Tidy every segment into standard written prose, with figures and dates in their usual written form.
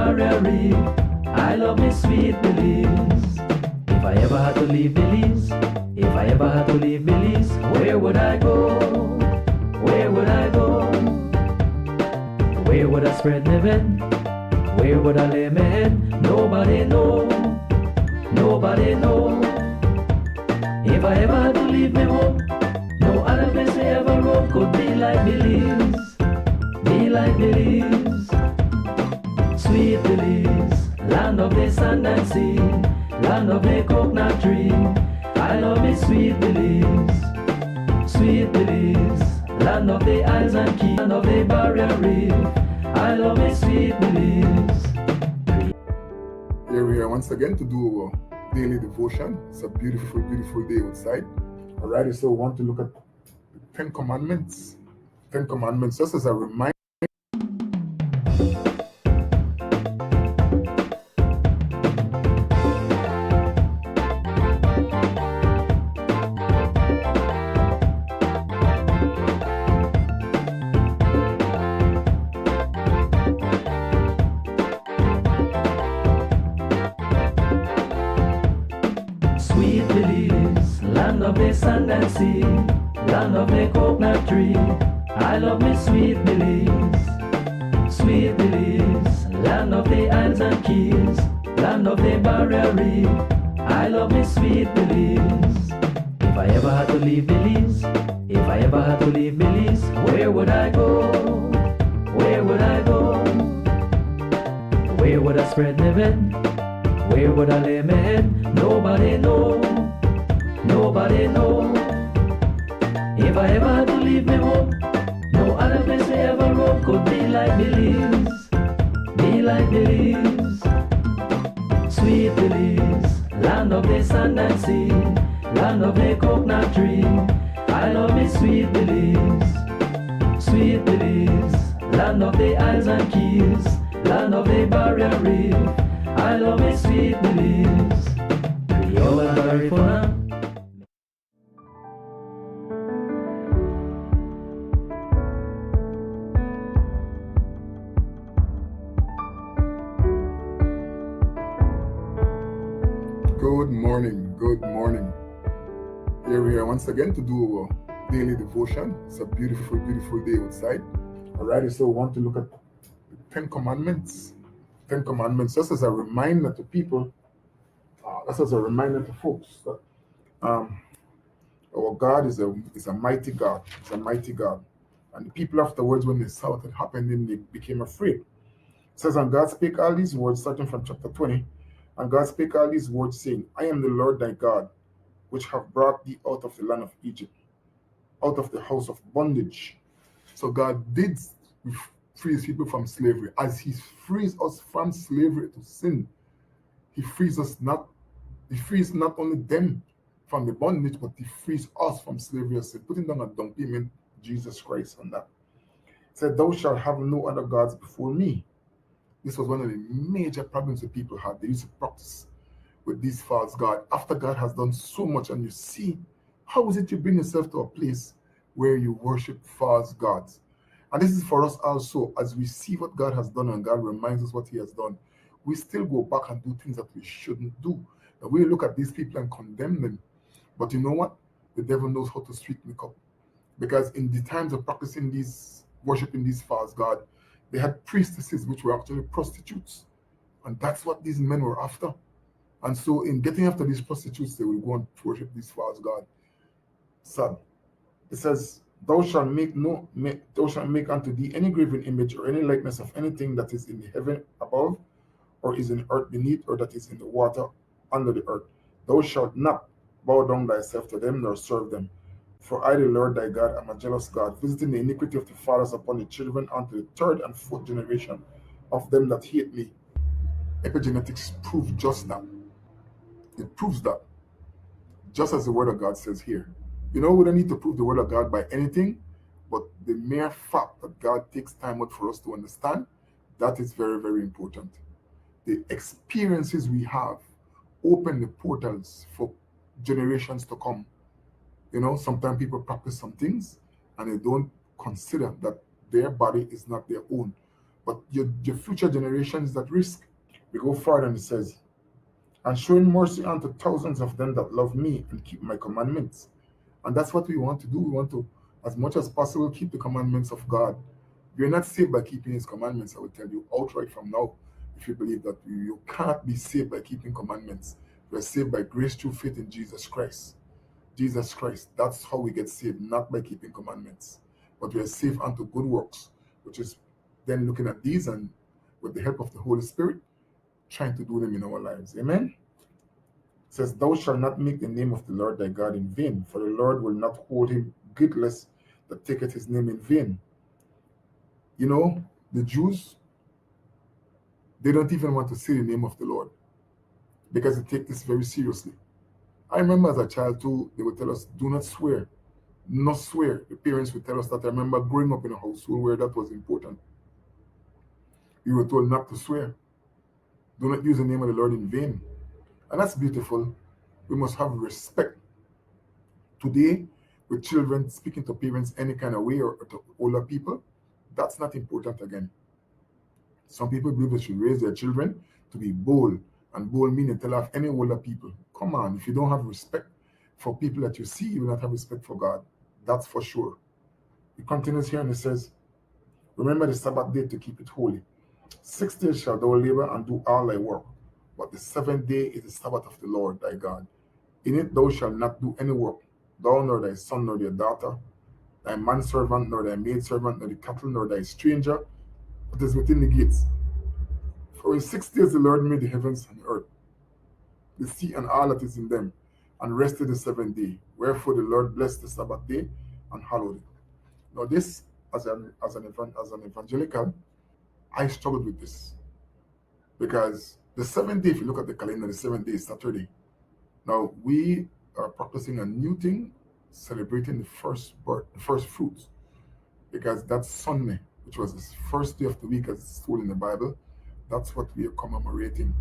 barrier reef. I love me sweet Belize. If I ever had to leave Belize, if I ever had to leave Belize, where would I go? Where would I go? Where would I spread my bed? Where would I lay my head? Nobody know. Nobody know. If I ever had to leave me home, no other place I ever roam could be like Belize. Be like Belize. Sweet Belize, land of the sand and sea, land of the coconut tree. I love me sweet Belize. Sweet Belize, land of the isles and keys, land of the barrier reef. I love me sweet Belize. Here we are once again to do our daily devotion. It's a beautiful, beautiful day outside. Alrighty, so we want to look at the Ten Commandments. Ten Commandments, just as a reminder. Sweet Belize, land of the sand and sea, land of the coconut tree. I love me sweet Belize. Sweet Belize, land of the isles and keys, land of the barrier reef. I love me sweet Belize. If I ever had to leave Belize, if I ever had to leave Belize, where would I go? Where would I go? Where would I spread my bed? Where would I lay my head? Nobody know. Nobody know. If I ever had to leave me home, no other place I ever roam could be like Belize. Be like Belize. Sweet Belize, land of the sand and sea, land of the coconut tree. I love me sweet Belize. Sweet Belize, land of the isles and keys, land of the barrier reef. I love me sweet Belize. Creole and Garifuna. Good morning, good morning. Here we are once again to do our daily devotion. It's a beautiful, beautiful day outside. Alrighty, so we want to look at the Ten Commandments. Ten Commandments, just as a reminder to people, just as a reminder to folks that our God is a mighty God. It's a mighty God. And the people afterwards, when they saw what had happened, then they became afraid. It says, and God spake all these words, starting from chapter 20. And God spake all these words, saying, I am the Lord thy God, which have brought thee out of the land of Egypt, out of the house of bondage. So God did free his people from slavery. As he frees us from slavery to sin, he frees not only them from the bondage, but he frees us from slavery of sin, putting down a down payment, Jesus Christ, on that. It said, thou shalt have no other gods before me. This was one of the major problems that people had. They used to practice with these false gods. After God has done so much, and you see, how is it you bring yourself to a place where you worship false gods? And this is for us also, as we see what God has done and God reminds us what he has done, we still go back and do things that we shouldn't do. That we look at these people and condemn them. But you know what? The devil knows how to sweeten the cup. Because in the times of practicing these, worshiping these false gods, they had priestesses which were actually prostitutes. And that's what these men were after. And so in getting after these prostitutes, they will go and worship these false gods. Son, it says, thou shalt make unto thee any graven image or any likeness of anything that is in the heaven above, or is in the earth beneath, or that is in the water under the earth. Thou shalt not bow down thyself to them, nor serve them. For I, the Lord thy God, am a jealous God, visiting the iniquity of the fathers upon the children unto the third and fourth generation of them that hate me. Epigenetics prove just that. It proves that. Just as the word of God says here. You know, we don't need to prove the word of God by anything, but the mere fact that God takes time out for us to understand, that is very, very important. The experiences we have open the portals for generations to come. You know, sometimes people practice some things and they don't consider that their body is not their own. but your future generation is at risk. We go further and it says, and showing mercy unto thousands of them that love me and keep my commandments. And that's what we want to do. We want to, as much as possible, keep the commandments of God. You're not saved by keeping his commandments, I will tell you outright from now. If you believe that you cannot be saved by keeping commandments, we're saved by grace through faith in Jesus Christ. Jesus Christ, that's how we get saved, not by keeping commandments. But we are saved unto good works, which is then looking at these and with the help of the Holy Spirit, trying to do them in our lives. Amen. It says, thou shalt not make the name of the Lord thy God in vain, for the Lord will not hold him guiltless that taketh his name in vain. You know, the Jews, they don't even want to say the name of the Lord because they take this very seriously. I remember as a child too, they would tell us, do not swear. Not swear. The parents would tell us that. I remember growing up in a household where that was important. We were told not to swear. Do not use the name of the Lord in vain. And that's beautiful. We must have respect. Today, with children speaking to parents any kind of way or to older people, that's not important again. Some people believe they should raise their children to be bold, and bold meaning tell off any older people. Come on, if you don't have respect for people that you see, you will not have respect for God. That's for sure. It continues here and it says, remember the Sabbath day to keep it holy. 6 days shalt thou labor and do all thy work, but the seventh day is the Sabbath of the Lord thy God. In it thou shalt not do any work, thou nor thy son nor thy daughter, thy manservant nor thy maidservant, nor the cattle nor thy stranger that is within the gates. For in 6 days the Lord made the heavens and the earth, the sea and all that is in them, and rested the seventh day. Wherefore the Lord blessed the Sabbath day and hallowed it. Now this, as an evangelical, I struggled with this because the seventh day, if you look at the calendar, the seventh day is Saturday. Now we are practicing a new thing, celebrating the first fruits, because that's Sunday, which was the first day of the week as it's told in the Bible. That's what we are commemorating.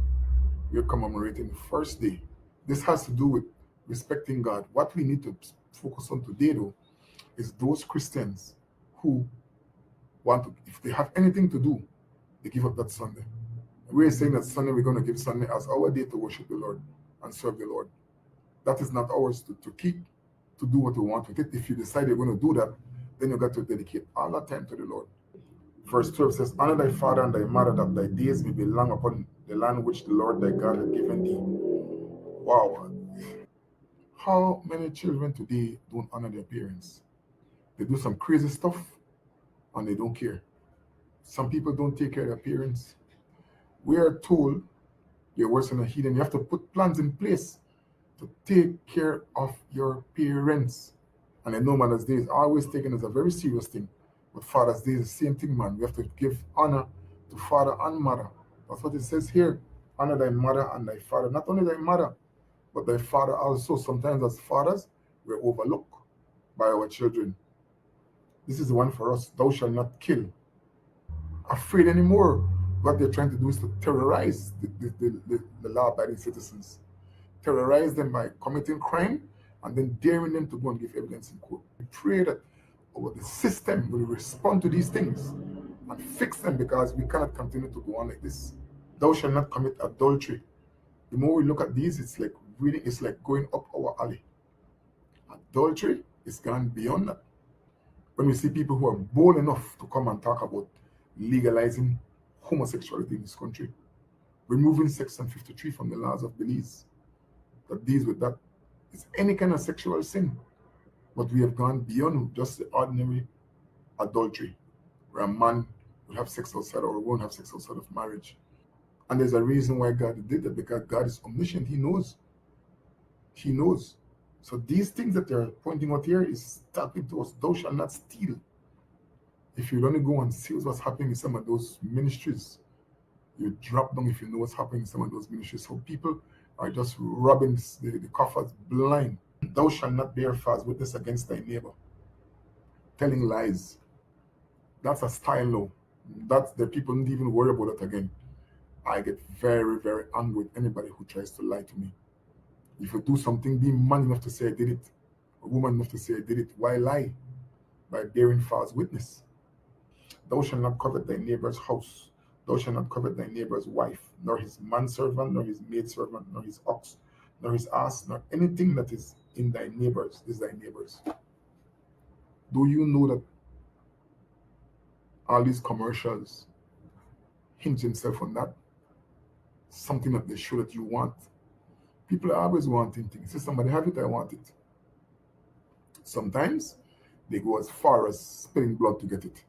We are commemorating the first day. This has to do with respecting God. What we need to focus on today, though, is those Christians who want to, if they have anything to do, they give up that Sunday. We're saying that Sunday, we're going to give Sunday as our day to worship the Lord and serve the Lord. That is not ours to keep, to do what we want with it. If you decide you're going to do that, then you got to dedicate all that time to the Lord. Verse 12 says, honor thy father and thy mother, that thy days may be long upon the land which the Lord thy God hath given thee. Wow. How many children today don't honor their parents? They do some crazy stuff and they don't care. Some people don't take care of their parents. We are told you're worse than a heathen. You have to put plans in place to take care of your parents. And I know Mother's Day is always taken as a very serious thing. But Father's Day is the same thing, man. We have to give honor to father and mother. That's what it says here. Honor thy mother and thy father. Not only thy mother, but thy father also. Sometimes as fathers, we're overlooked by our children. This is the one for us. Thou shalt not kill. Afraid anymore. What they're trying to do is to terrorize the law-abiding citizens. Terrorize them by committing crime and then daring them to go and give evidence in court. We pray that the system will respond to these things and fix them, because we cannot continue to go on like this. Thou shalt not commit adultery. The more we look at these, it's like really, it's like going up our alley. Adultery is gone beyond that. When we see people who are bold enough to come and talk about legalizing homosexuality in this country, removing Section 53 from the laws of Belize that deals with that, it's any kind of sexual sin. But we have gone beyond just the ordinary adultery, where a man will have sex outside or a woman have sex outside of marriage. And there's a reason why God did that, because God is omniscient. He knows. He knows. So these things that they're pointing out here is talking to us. Thou shalt not steal. If you only go and see what's happening in some of those ministries, you drop down if you know what's happening in some of those ministries. So people are just robbing the coffers blind. Thou shalt not bear false witness against thy neighbor. Telling lies. That's a style now. That's the people don't even worry about it again. I get very, very angry with anybody who tries to lie to me. If you do something, be man enough to say I did it, a woman enough to say I did it. Why lie? By bearing false witness. Thou shalt not covet thy neighbor's house. Thou shalt not covet thy neighbor's wife, nor his manservant, nor his maidservant, nor his ox, nor his ass, nor anything that is in thy neighbor's is thy neighbor's. Do you know that all these commercials hinge themselves on that? Something that they show that you want. People are always wanting things. If somebody have it, I want it. Sometimes they go as far as spilling blood to get it.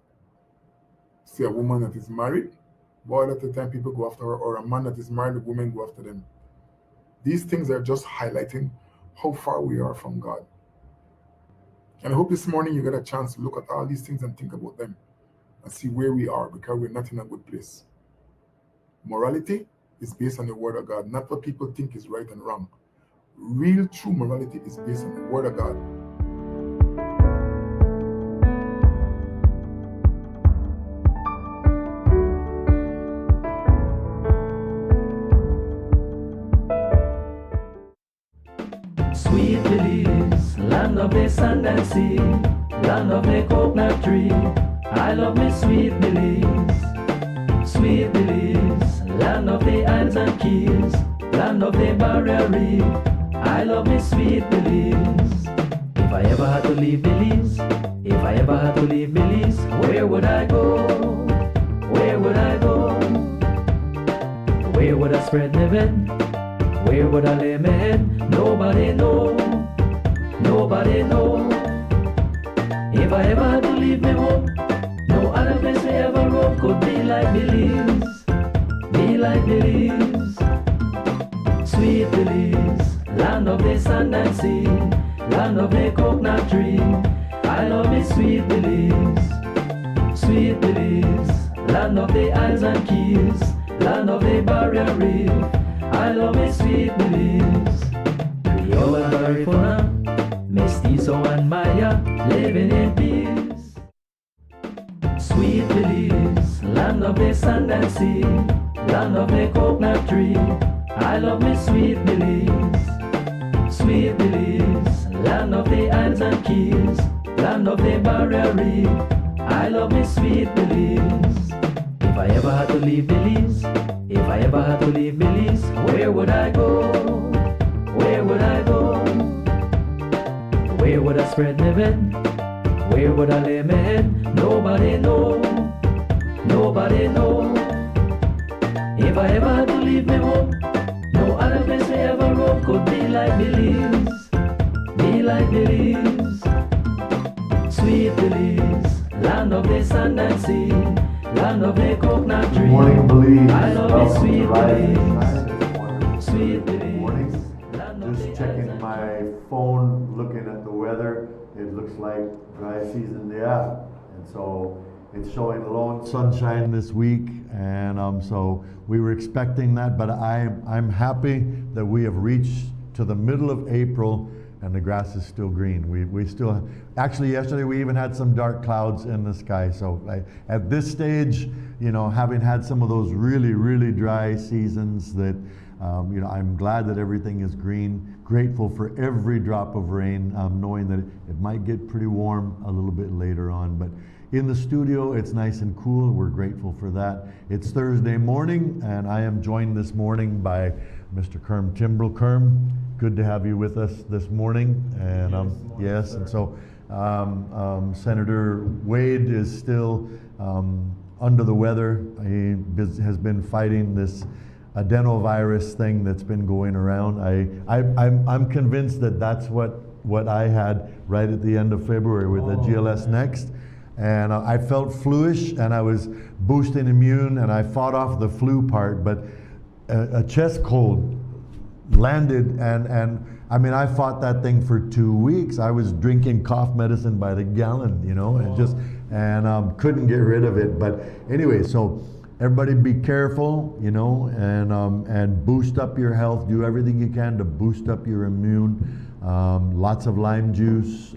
See a woman that is married, boy, at the time people go after her, or a man that is married, the women go after them. These things are just highlighting how far we are from God. And I hope this morning you get a chance to look at all these things and think about them and see where we are, because we're not in a good place. Morality is based on the Word of God, not what people think is right and wrong. Real true morality is based on the Word of God. Sweet Belize, land of the sand and sea, land of the coconut tree. I love me sweet Belize. Sweet Belize, land of the isles and keys, land of the barrier reef. I love me sweet Belize. If I ever had to leave Belize, if I ever had to leave Belize, where would I go? Where would I go? Where would I spread my bed? Where would I lay my head? Nobody know. Nobody know. If I ever had to leave my home, no other place I ever roam could be like Belize. Be like Belize. Sweet Belize, land of the sand and sea, land of the coconut tree. I love me sweet Belize. Sweet Belize, land of the isles and keys, land of the barrier reef. I love me sweet Belize. Creole and Garifuna, Mestizo and Maya, living in peace. Sweet Belize, land of the sand and sea, land of the coconut tree. I love me sweet Belize. Sweet Belize, land of the isles and keys, land of the barrier reef. I love me sweet Belize. If I ever had to leave Belize, if I ever had to leave Belize, where would I go? Where would I go? Where would I spread my bed? Where would I lay my head? Nobody know. Nobody know. If I ever had to leave my home, no other place I ever roam could be like Belize. Be like Belize. Sweet Belize, land of the sand and sea, land of the coconut tree. Good morning, Belize. I love it, Welcome sweet to Rising Belize. Sun. Sweet Good Belize. morning. Land of Just the checking isles my and phone, looking at the weather. It looks like dry season yeah. And so it's showing lone sunshine this week. And so we were expecting that, but I'm happy that we have reached to the middle of April and the grass is still green. We still, actually yesterday we even had some dark clouds in the sky. So at this stage, you know, having had some of those really, really dry seasons that, you know, I'm glad that everything is green, grateful for every drop of rain, knowing that it might get pretty warm a little bit later on. But in the studio, it's nice and cool. We're grateful for that. It's Thursday morning, and I am joined this morning by Mr. Kerm Timbrell. Kerm, good to have you with us this morning. And yes, and so Senator Wade is still under the weather. He has been fighting this adenovirus thing that's been going around. I'm convinced that that's what I had right at the end of February with the GLS Next. And I felt fluish and I was boosting immune and I fought off the flu part, but a chest cold landed and I mean, I fought that thing for 2 weeks. I was drinking cough medicine by the gallon, you know, and couldn't get rid of it. But anyway, so everybody be careful, you know, and boost up your health. Do everything you can to boost up your immune. Lots of lime juice,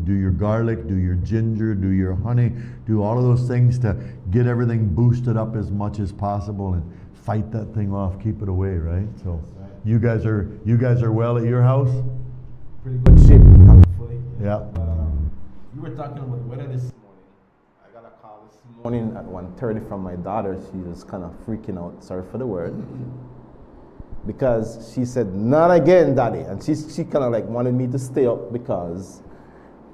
do your garlic, do your ginger, do your honey, do all of those things to get everything boosted up as much as possible and fight that thing off, keep it away, right? So you guys are well at your house? Pretty good shape, thankfully. Yeah. You were talking about the weather this morning. I got a call this morning at 1:30 from my daughter. She was kind of freaking out, sorry for the word, because she said, "Not again, Daddy." And she kind of like wanted me to stay up because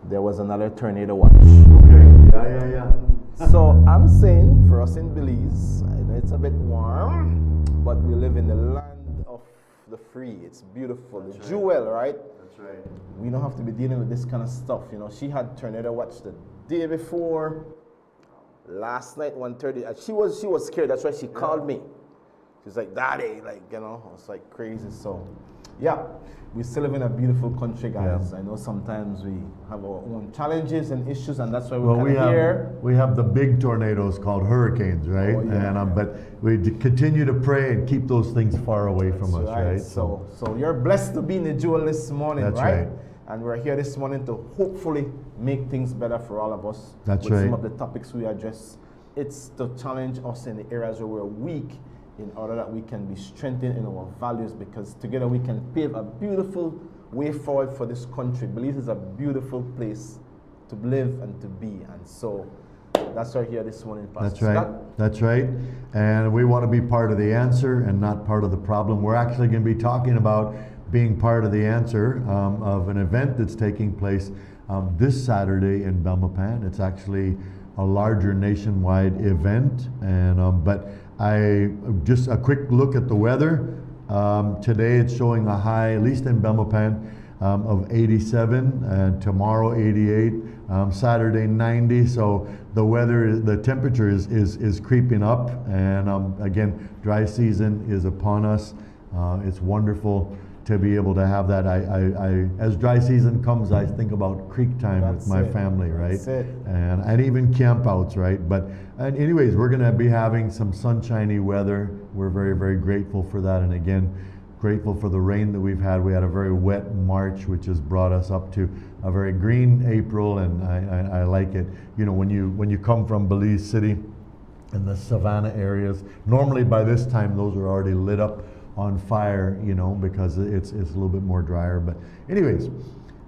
there was another tornado watch. Okay. Yeah. So I'm saying for us in Belize, I know it's a bit warm, but we live in the land of the free. It's beautiful. That's the right. jewel, right? That's right. We don't have to be dealing with this kind of stuff. You know, she had tornado watch the day before. Last night, 1:30, and she was scared. That's why she called me. She's like, "Daddy," like, you know, it's like crazy. So, yeah, we still live in a beautiful country, guys. Yeah. I know sometimes we have our own challenges and issues, and that's why Well, we're here. we have the big tornadoes called hurricanes, right? Oh, yeah. And but we continue to pray and keep those things far away from us, right? So you're blessed to be in the jewel this morning, That's right? right. And we're here this morning to hopefully make things better for all of us. That's with right. some of the topics we address. It's to challenge us in the areas where we're weak in order that we can be strengthened in our values, because together we can pave a beautiful way forward for this country. Belize is a beautiful place to live and to be. And so that's why we're here this morning, Pastor That's right. Scott. That's right. And we want to be part of the answer and not part of the problem. We're actually going to be talking about being part of the answer of an event that's taking place this Saturday in Belmopan. It's actually a larger nationwide event, and but just a quick look at the weather. Today it's showing a high, at least in Belmopan, of 87, and tomorrow 88, Saturday 90. So the weather, the temperature is creeping up, and again, dry season is upon us. It's wonderful to be able to have that. I as dry season comes, I think about creek time with my family, right? That's it. And even campouts, right? But anyways, we're going to be having some sunshiny weather. We're very, very grateful for that. And again, grateful for the rain that we've had. We had a very wet March, which has brought us up to a very green April, and I like it. You know, when you come from Belize City and the Savannah areas, normally by this time those are already lit up on fire, you know, because it's a little bit more drier. But anyways,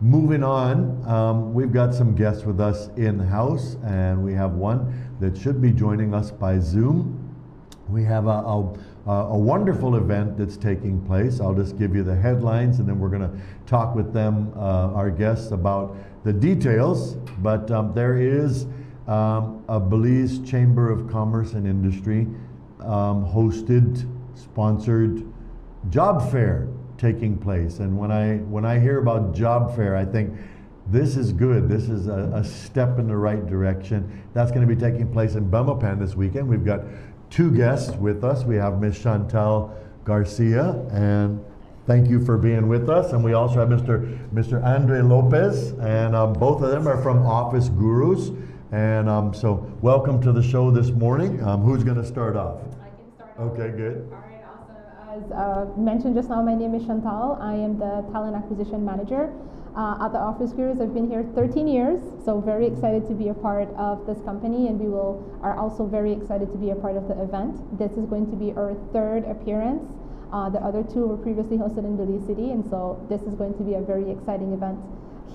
moving on, we've got some guests with us in the house, and we have one that should be joining us by Zoom. We have a wonderful event that's taking place. I'll just give you the headlines, and then we're going to talk with them, our guests, about the details. But there is a Belize Chamber of Commerce and Industry hosted, sponsored job fair taking place. And when I hear about job fair, I think this is good. This is a step in the right direction. That's going to be taking place in Belmopan this weekend. We've got two guests with us. We have Miss Chantal Garcia, and thank you for being with us. And we also have Mr. Andre Lopez, and both of them are from Office Gurus. And so welcome to the show this morning. Who's going to start off? I can start off. Okay, good. All right, awesome. As mentioned just now, my name is Chantal. I am the Talent Acquisition Manager at the Office Gurus. I've been here 13 years, so very excited to be a part of this company, and we are also very excited to be a part of the event. This is going to be our third appearance. The other two were previously hosted in Belize City, and so this is going to be a very exciting event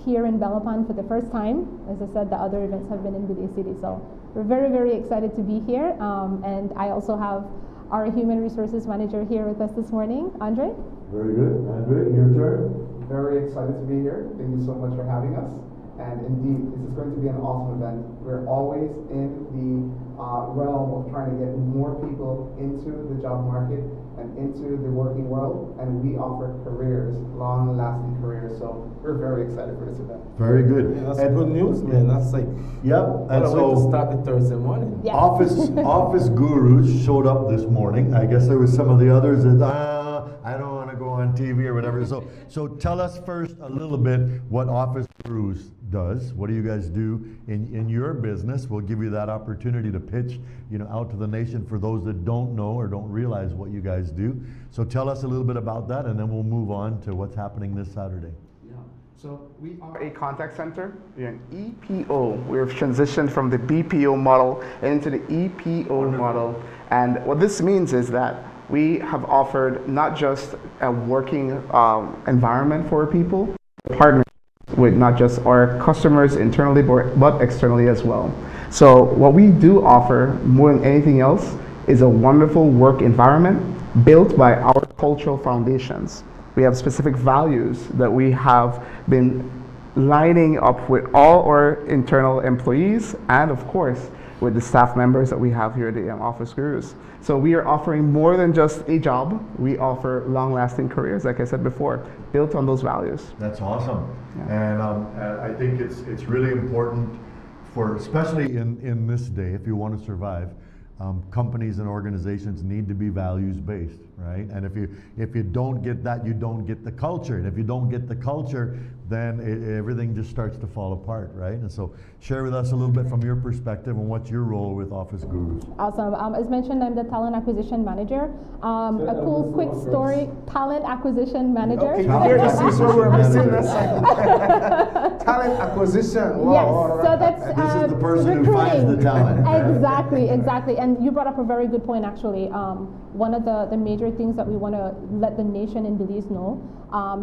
here in Belmopan for the first time. As I said, the other events have been in Belize City, so we're very, very excited to be here. And I also have our Human Resources Manager here with us this morning, Andre. Very good. Andre, your turn. Very excited to be here. Thank you so much for having us. And indeed, this is going to be an awesome event. We're always in the realm of trying to get more people into the job market and into the working world. And we offer careers, long-lasting careers. So we're very excited for this event. Very good. Yeah, that's good news, man. That's like, Yep. what a way to start the Thursday morning. Yeah. Office Gurus showed up this morning. I guess there was some of the others that I don't want to go on TV or whatever. So tell us first a little bit what Office Gurus does. What do you guys do in your business? We'll give you that opportunity to pitch, out to the nation for those that don't know or don't realize what you guys do. So tell us a little bit about that, and then we'll move on to what's happening this Saturday. Yeah. So we are a contact center. We're an EPO. We've transitioned from the BPO model into the EPO model. And what this means is that we have offered not just a working environment for people, partners with not just our customers internally, but externally as well. So what we do offer more than anything else is a wonderful work environment built by our cultural foundations. We have specific values that we have been lining up with all our internal employees and, of course, with the staff members that we have here at the Office Gurus. So we are offering more than just a job. We offer long-lasting careers, like I said before, built on those values. That's awesome. Yeah. And I think it's really important for, especially in this day, if you want to survive, companies and organizations need to be values-based, right? And if you don't get that, you don't get the culture. And if you don't get the culture, then everything just starts to fall apart, right? And so share with us a little bit from your perspective and what's your role with Office Gurus. Awesome. As mentioned, I'm the talent acquisition manager. A cool, quick story, talent acquisition manager. Okay, this is where we're missing this. Talent acquisition. Wow, yes, all right. so that's This is the person who finds the recruiting. talent. right? Exactly. And you brought up a very good point, actually. One of the major things that we want to let the nation in Belize know,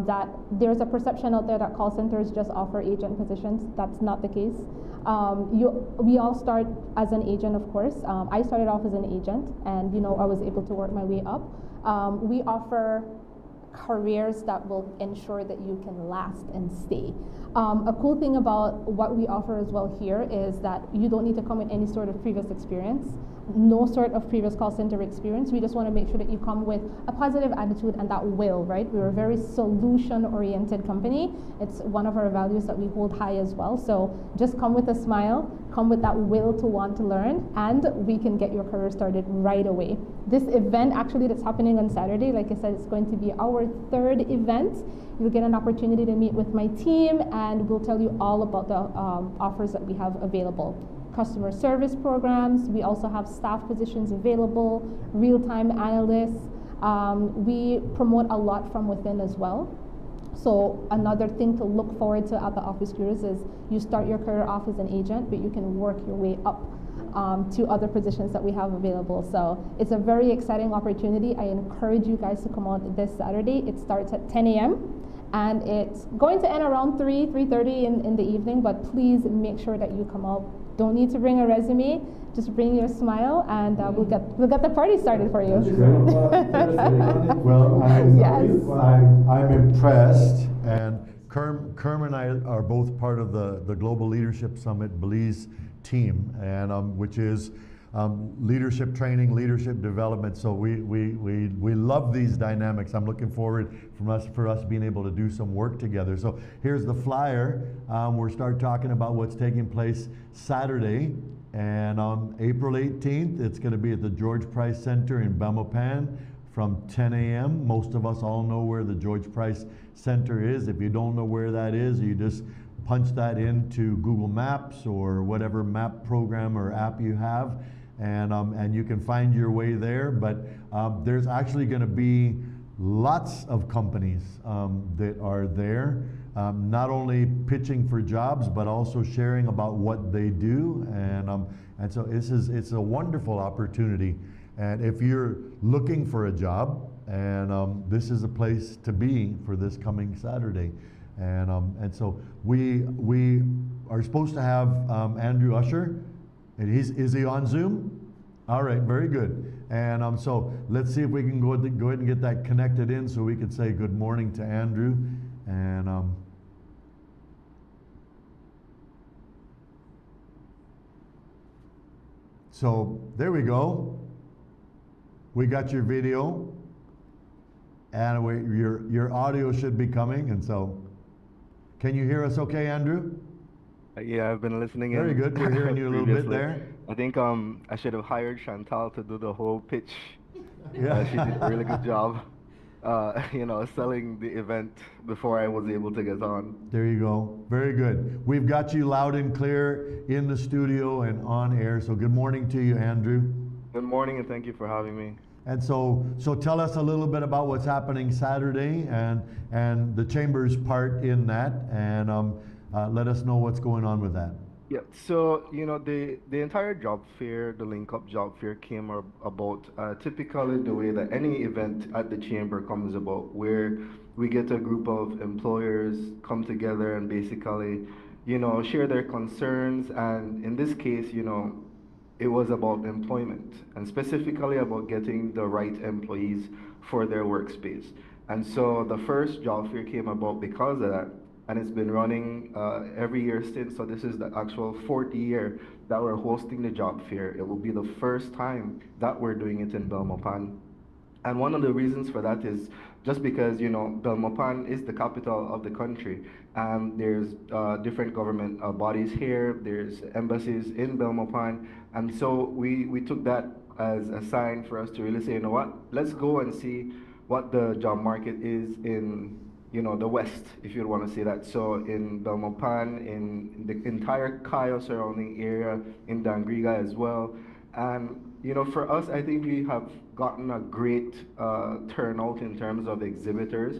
that there's a perception out there that call centers just offer agent positions. That's not the case. We all start as an agent, of course. I started off as an agent, and I was able to work my way up. We offer careers that will ensure that you can last and stay. A cool thing about what we offer as well here is that you don't need to come with any sort of previous experience, no sort of previous call center experience. We just want to make sure that you come with a positive attitude and that will, right? We're a very solution-oriented company. It's one of our values that we hold high as well. So just come with a smile, come with that will to want to learn, and we can get your career started right away. This event actually that's happening on Saturday, like I said, it's going to be our third event. You'll get an opportunity to meet with my team, and we'll tell you all about the offers that we have available. Customer service programs, we also have staff positions available, real-time analysts. We promote a lot from within as well. So another thing to look forward to at the Office Gurus is you start your career off as an agent, but you can work your way up to other positions that we have available. So it's a very exciting opportunity. I encourage you guys to come out this Saturday. It starts at 10 a.m. and it's going to end around 3:30 in the evening, but please make sure that you come out. Don't need to bring a resume, just bring your smile, and we'll get the party started for you. Well, Yes. I'm impressed, and Kerm and I are both part of the Global Leadership Summit Belize team, and which is leadership training, leadership development. So we love these dynamics. I'm looking forward for us being able to do some work together. So here's the flyer. We'll start talking about what's taking place Saturday, and on April 18th, it's going to be at the George Price Center in Belmopan from 10 a.m. Most of us all know where the George Price Center is. If you don't know where that is, you just punch that into Google Maps or whatever map program or app you have, and you can find your way there. But there's actually going to be lots of companies that are there, not only pitching for jobs, but also sharing about what they do. And so it's a wonderful opportunity. And if you're looking for a job, and this is a place to be for this coming Saturday. And so we are supposed to have Andrew Usher, and is he on Zoom? All right, very good. And so let's see if we can go ahead and get that connected in so we could say good morning to Andrew. And so there we go. We got your video, and your audio should be coming. And so, can you hear us okay, Andrew? Yeah, I've been listening in. Very good. We're hearing you a little bit previously. there. I think I should have hired Chantal to do the whole pitch. Yeah. She did a really good job, selling the event before I was able to get on. There you go. Very good. We've got you loud and clear in the studio and on air. So good morning to you, Andrew. Good morning, and thank you for having me. And so tell us a little bit about what's happening Saturday and the Chamber's part in that, and let us know what's going on with that. Yeah, so the entire job fair, the link up job fair came about typically the way that any event at the chamber comes about, where we get a group of employers come together and basically, share their concerns. And in this case, it was about employment and specifically about getting the right employees for their workspace. And so the first job fair came about because of that, and it's been running every year since. So this is the actual fourth year that we're hosting the job fair. It will be the first time that we're doing it in Belmopan. And one of the reasons for that is just because, Belmopan is the capital of the country, and there's different government bodies here, there's embassies in Belmopan, and so we took that as a sign for us to really say, you know what, let's go and see what the job market is in, the West, if you'd want to say that. So in Belmopan, in the entire Cayo surrounding area, in Dangriga as well. And for us, I think we have gotten a great turnout in terms of exhibitors.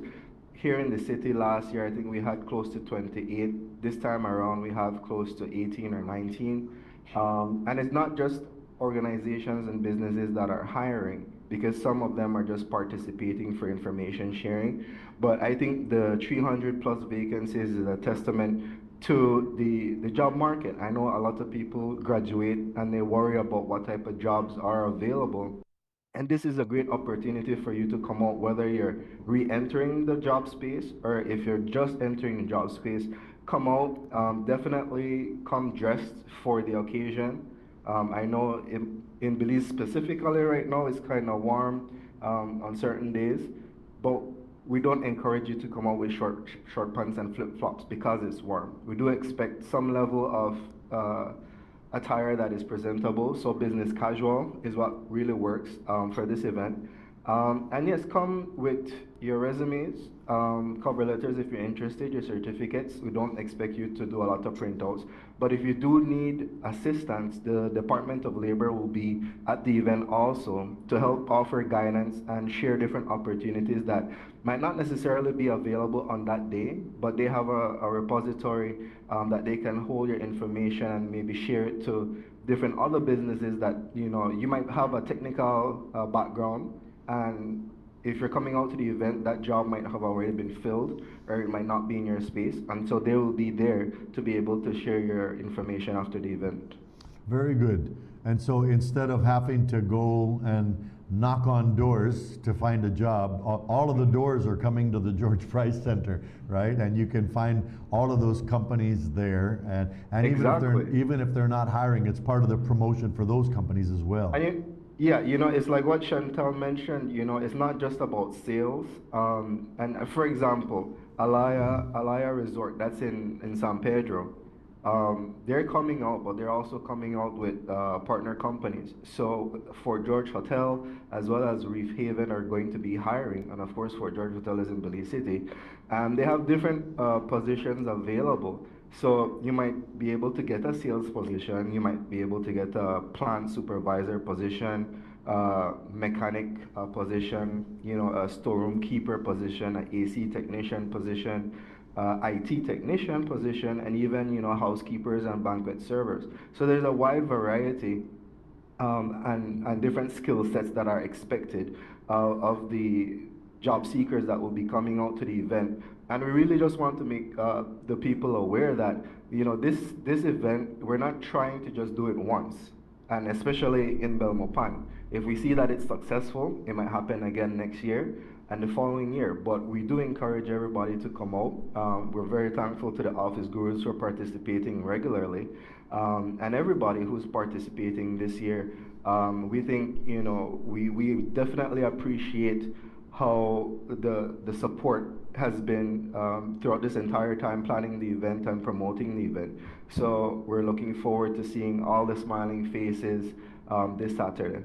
Here in the city last year, I think we had close to 28. This time around, we have close to 18 or 19. And it's not just organizations and businesses that are hiring, because some of them are just participating for information sharing. But I think the 300 plus vacancies is a testament to the job market. I know a lot of people graduate and they worry about what type of jobs are available. And this is a great opportunity for you to come out, whether you're re-entering the job space or if you're just entering the job space, come out. Definitely come dressed for the occasion. I know in Belize specifically right now it's kind of warm on certain days, but we don't encourage you to come out with short pants and flip flops because it's warm. We do expect some level of attire that is presentable. So business casual is what really works for this event. And yes, come with your resumes, cover letters if you're interested, your certificates. We don't expect you to do a lot of printouts. But if you do need assistance, the Department of Labor will be at the event also to help offer guidance and share different opportunities that might not necessarily be available on that day, but they have a repository that they can hold your information and maybe share it to different other businesses that, you might have a technical background, and if you're coming out to the event, that job might have already been filled or it might not be in your space. And so they will be there to be able to share your information after the event. Very good. And so instead of having to go and knock on doors to find a job, all of the doors are coming to the George Price Center, right? And you can find all of those companies there. And Exactly. even if they're not hiring, it's part of the promotion for those companies as well. Yeah, it's like what Chantal mentioned, it's not just about sales. And for example, Alaya Resort, that's in San Pedro. They're coming out, but they're also coming out with partner companies. So Fort George Hotel, as well as Reef Haven, are going to be hiring. And of course, Fort George Hotel is in Belize City. And they have different positions available. So you might be able to get a sales position, you might be able to get a plant supervisor position, mechanic position, a storeroom keeper position, an AC technician position, IT technician position, and even housekeepers and banquet servers. So there's a wide variety and different skill sets that are expected of the job seekers that will be coming out to the event. And we really just want to make the people aware that this event, we're not trying to just do it once, and especially in Belmopan. If we see that it's successful, it might happen again next year and the following year. But we do encourage everybody to come out. We're very thankful to the office gurus who are participating regularly, and everybody who's participating this year. We think we definitely appreciate how the support has been throughout this entire time planning the event and promoting the event. So we're looking forward to seeing all the smiling faces this Saturday.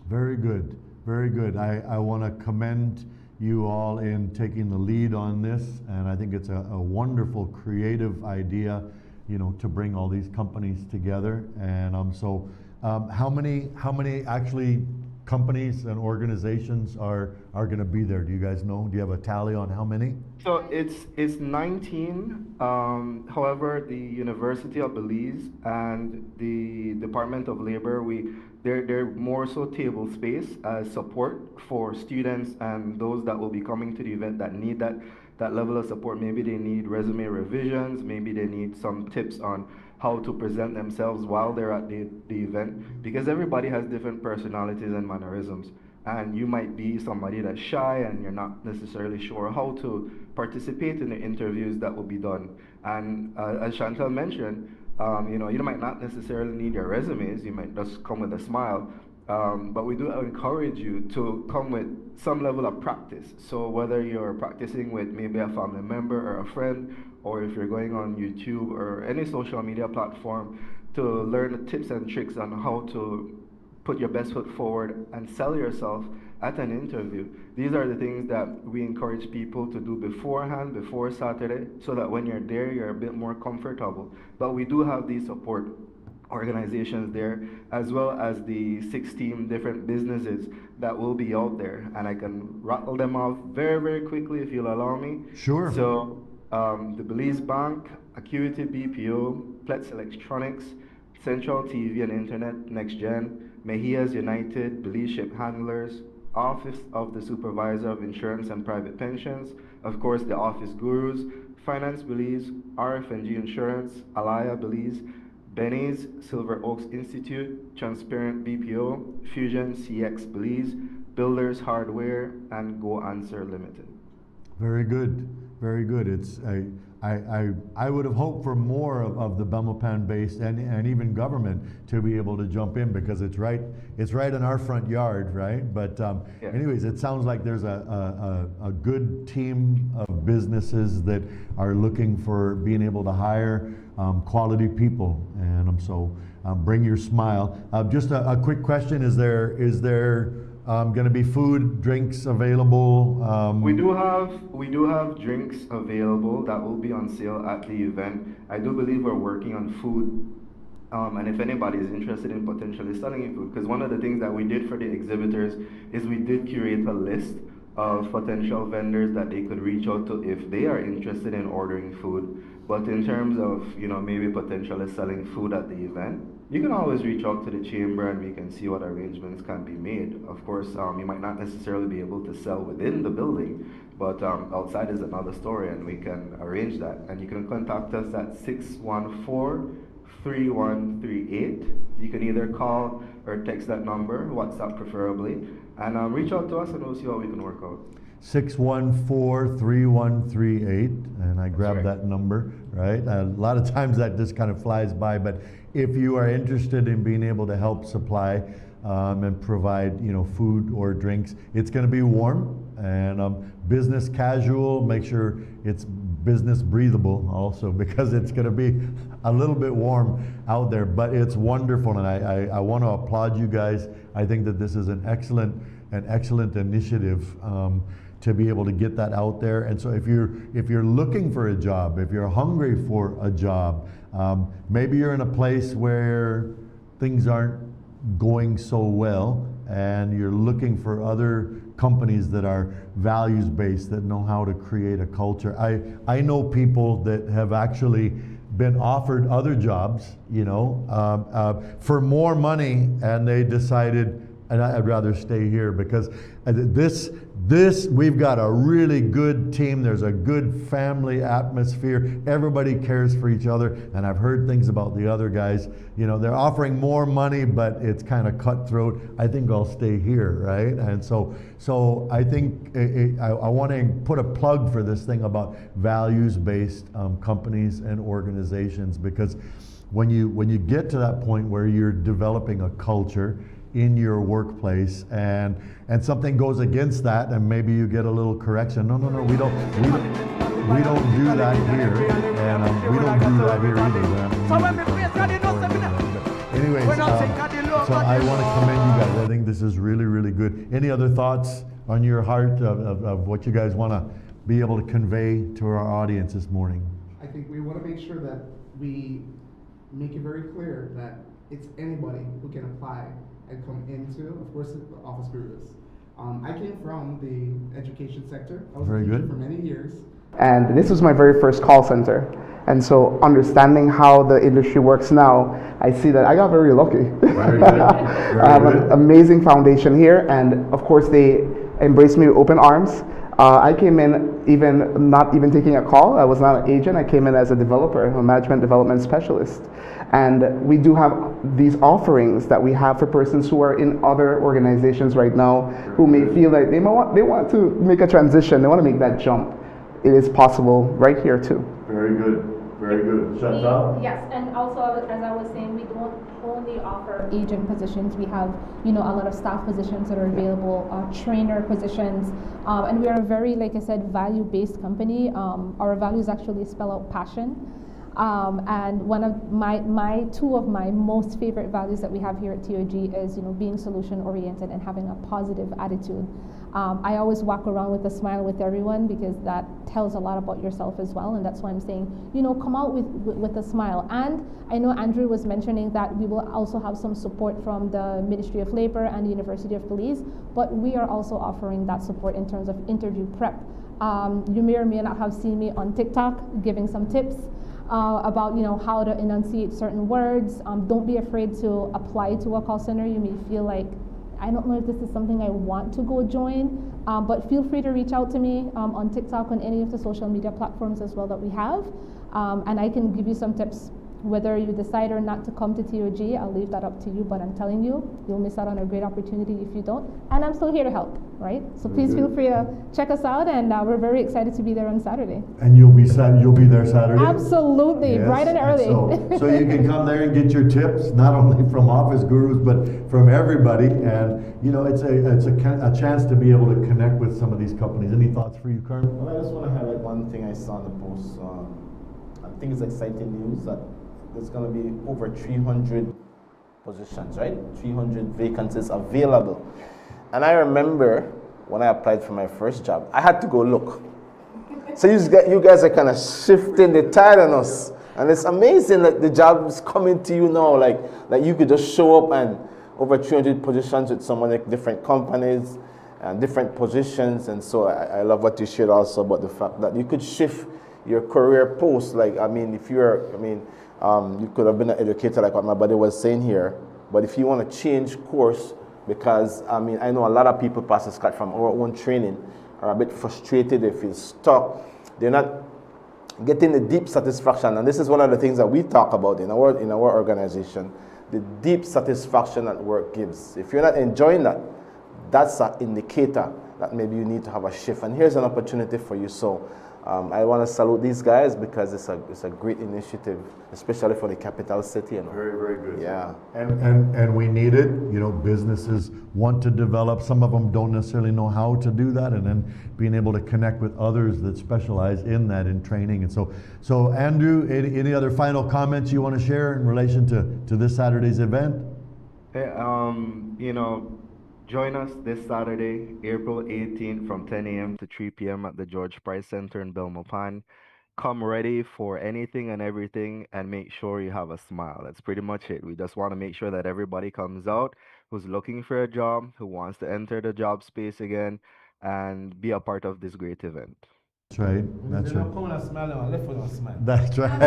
Very good, very good. I want to commend you all in taking the lead on this, and I think it's a wonderful creative idea, to bring all these companies together. And so how many actually companies and organizations are going to be there? Do you guys know? Do you have a tally on how many? So it's 19. However, the University of Belize and the Department of Labor, they're more so table space as support for students and those that will be coming to the event that need that level of support. Maybe they need resume revisions, maybe they need some tips on how to present themselves while they're at the event, because everybody has different personalities and mannerisms. And you might be somebody that's shy and you're not necessarily sure how to participate in the interviews that will be done. And as Chantal mentioned, you might not necessarily need your resumes, you might just come with a smile. But we do encourage you to come with some level of practice. So whether you're practicing with maybe a family member or a friend, or if you're going on YouTube or any social media platform to learn the tips and tricks on how to put your best foot forward and sell yourself at an interview. These are the things that we encourage people to do beforehand, before Saturday, so that when you're there, you're a bit more comfortable. But we do have these support organizations there, as well as the 16 different businesses that will be out there. And I can rattle them off very, very quickly if you'll allow me. Sure. So the Belize Bank, Acuity BPO, Pletz Electronics, Central TV and Internet Next Gen, Mejia's United, Belize Ship Handlers, Office of the Supervisor of Insurance and Private Pensions, of course the Office Gurus, Finance Belize, RF&G Insurance, Alaya Belize, Benny's, Silver Oaks Institute, Transparent BPO, Fusion CX Belize, Builders Hardware, and Go Answer Limited. Very good, very good. I would have hoped for more of the Belmopan based and even government to be able to jump in, because it's right in our front yard, right? But Yeah. anyways, it sounds like there's a good team of businesses that are looking for being able to hire quality people, and so bring your smile. Just a quick question: Is there going to be food, drinks available? We do have drinks available that will be on sale at the event. I do believe we're working on food, and if anybody is interested in potentially selling food, because one of the things that we did for the exhibitors is we did curate a list of potential vendors that they could reach out to if they are interested in ordering food. But in terms of maybe potentially selling food at the event, you can always reach out to the chamber and we can see what arrangements can be made. Of course, you might not necessarily be able to sell within the building, but outside is another story, and we can arrange that. And you can contact us at 614-3138. You can either call or text that number, WhatsApp preferably, and reach out to us and we'll see what we can work out. 614-3138, and I grabbed right. that number, right? A lot of times that just kind of flies by, but if you are interested in being able to help supply and provide, food or drinks, it's going to be warm and business casual. Make sure it's business breathable also, because it's going to be a little bit warm out there, but it's wonderful, and I want to applaud you guys. I think that this is an excellent initiative to be able to get that out there. And so if you're looking for a job, if you're hungry for a job, maybe you're in a place where things aren't going so well and you're looking for other companies that are values-based, that know how to create a culture. I know people that have actually been offered other jobs, for more money, and they decided, and I'd rather stay here, because we've got a really good team. There's a good family atmosphere. Everybody cares for each other. And I've heard things about the other guys. They're offering more money, but it's kind of cutthroat. I think I'll stay here, right? And so I think I want to put a plug for this thing about values-based companies and organizations, because when you get to that point where you're developing a culture in your workplace, and something goes against that, and maybe you get a little correction. No, we don't do that here, and we don't do that here either. Anyways, so I want to commend you guys. I think this is really, really good. Any other thoughts on your heart of what you guys want to be able to convey to our audience this morning? I think we want to make sure that we make it very clear that it's anybody who can apply and come into, of course, the office gurus. I came from the education sector. I was Very a teacher good. for many years. And this was my very first call center. And so understanding how the industry works now, I see that I got very lucky. Very good. Very I have good. an amazing foundation here, and of course they embraced me with open arms. I came in not even taking a call. I was not an agent. I came in as a developer, a management development specialist. And we do have these offerings that we have for persons who are in other organizations right now who may feel like they want to make a transition. They want to make that jump. It is possible right here too. Very good. Very good. Chantal? Yes, and also as I was saying, we don't only offer agent positions. We have, a lot of staff positions that are available, trainer positions, and we are a very, like I said, value-based company. Our values actually spell out passion. And one of two of my most favorite values that we have here at TOG is, being solution-oriented and having a positive attitude. I always walk around with a smile with everyone because that tells a lot about yourself as well, and that's why I'm saying, come out with a smile. And I know Andrew was mentioning that we will also have some support from the Ministry of Labor and the University of Belize, but we are also offering that support in terms of interview prep. You may or may not have seen me on TikTok giving some tips about how to enunciate certain words. Don't be afraid to apply to a call center. You may feel like, I don't know if this is something I want to go join, but feel free to reach out to me on TikTok, on any of the social media platforms as well that we have, and I can give you some tips. Whether you decide or not to come to TOG, I'll leave that up to you, but I'm telling you, you'll miss out on a great opportunity if you don't, and I'm still here to help, right? So please feel free to check us out, and we're very excited to be there on Saturday. And you'll be there Saturday? Absolutely, Yes. bright and early. So you can come there and get your tips, not only from office gurus, but from everybody. And it's a chance to be able to connect with some of these companies. Any thoughts for you, Carmen? Well, I just want to highlight one thing I saw in the post. I think it's exciting news that there's going to be over 300 positions, right? 300 vacancies available. And I remember when I applied for my first job, I had to go look. So you guys are kind of shifting the tide on us. And it's amazing that the job is coming to you now. Like you could just show up and over 300 positions with someone like different companies and different positions. And so I love what you shared also about the fact that you could shift your career post. You could have been an educator like what my buddy was saying here, but if you want to change course, because I know a lot of people pass the scratch from our own training are a bit frustrated, they feel stuck, they're not getting the deep satisfaction, and this is one of the things that we talk about in our organization, the deep satisfaction that work gives. If you're not enjoying that, that's an indicator that maybe you need to have a shift, and here's an opportunity for you. So I want to salute these guys because it's a great initiative, especially for the capital city. Very, very good. Yeah. And we need it. Businesses want to develop. Some of them don't necessarily know how to do that, and then being able to connect with others that specialize in that in training. And so Andrew, any other final comments you want to share in relation to this Saturday's event? Hey, join us this Saturday, April 18th from 10 a.m. to 3 p.m. at the George Price Center in Belmopan. Come ready for anything and everything, and make sure you have a smile. That's pretty much it. We just want to make sure that everybody comes out who's looking for a job, who wants to enter the job space again, and be a part of this great event. That's right. That's right. Come and smile and left with a smile. That's right.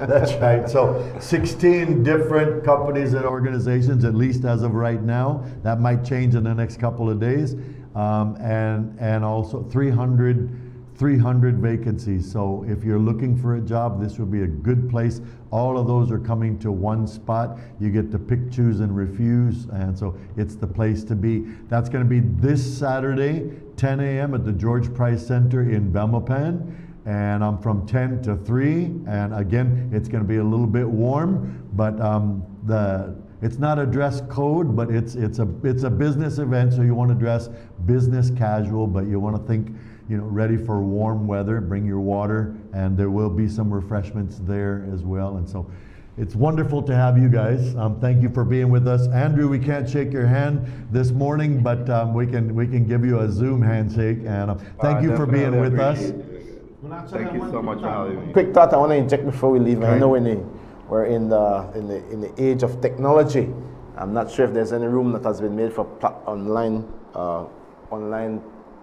That's right. So 16 different companies and organizations, at least as of right now. That might change in the next couple of days. And also 300 vacancies. So if you're looking for a job, this would be a good place. All of those are coming to one spot. You get to pick, choose, and refuse. And so it's the place to be. That's going to be this Saturday, 10 a.m. at the George Price Center in Belmopan. And I'm from 10 to 3. And again, it's going to be a little bit warm, but it's not a dress code, but it's a business event. So you want to dress business casual, but you want to think, ready for warm weather. Bring your water, and there will be some refreshments there as well. And so it's wonderful to have you guys. Thank you for being with us. Andrew, we can't shake your hand this morning, but we can give you a Zoom handshake. And thank you for being with us. Thank you so much for having me. Quick thought I want to inject before we leave. I know we're in the age of technology, I'm not sure if there's any room that has been made for online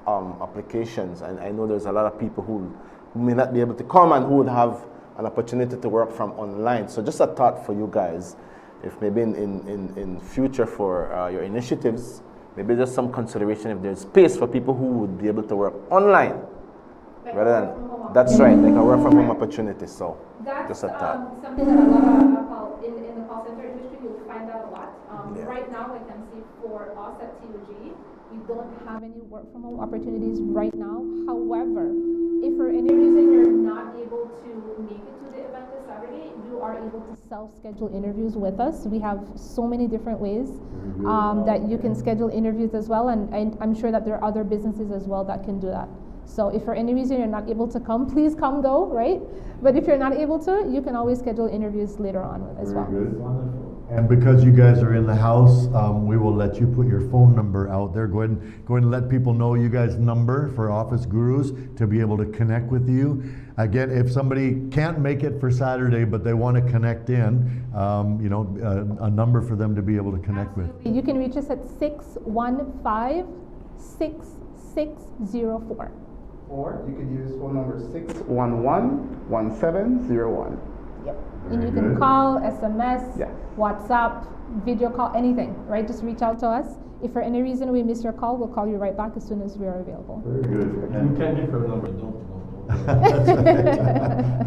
applications, and I know there's a lot of people who may not be able to come and who would have an opportunity to work from online. So just a thought for you guys, if maybe in future for your initiatives, maybe there's some consideration if there's space for people who would be able to work online. Rather than, that's right, like a work from home opportunity. So That's just a thought. something that a lot of in the call center industry you'll find that a lot. Yeah. Right now, I can see for us at TOG, we don't have any work from home opportunities right now. However, if for any reason you're not able to make it to the event this Saturday, you are able to self-schedule interviews with us. We have so many different ways that you can schedule interviews as well, and I'm sure that there are other businesses as well that can do that. So if for any reason you're not able to come, please come though, right? But if you're not able to, you can always schedule interviews later on as well. Very good. Wonderful. And because you guys are in the house, we will let you put your phone number out there. Go ahead and let people know you guys' number for Office Gurus to be able to connect with you. Again, if somebody can't make it for Saturday, but they want to connect in, a number for them to be able to connect with. You can reach us at 615-6604. Or you could use phone number 611-1701. Yep. And you can call, SMS, Yes. WhatsApp, video call, anything, right? Just reach out to us. If for any reason we miss your call, we'll call you right back as soon as we are available. Very good. You can give her a number, don't.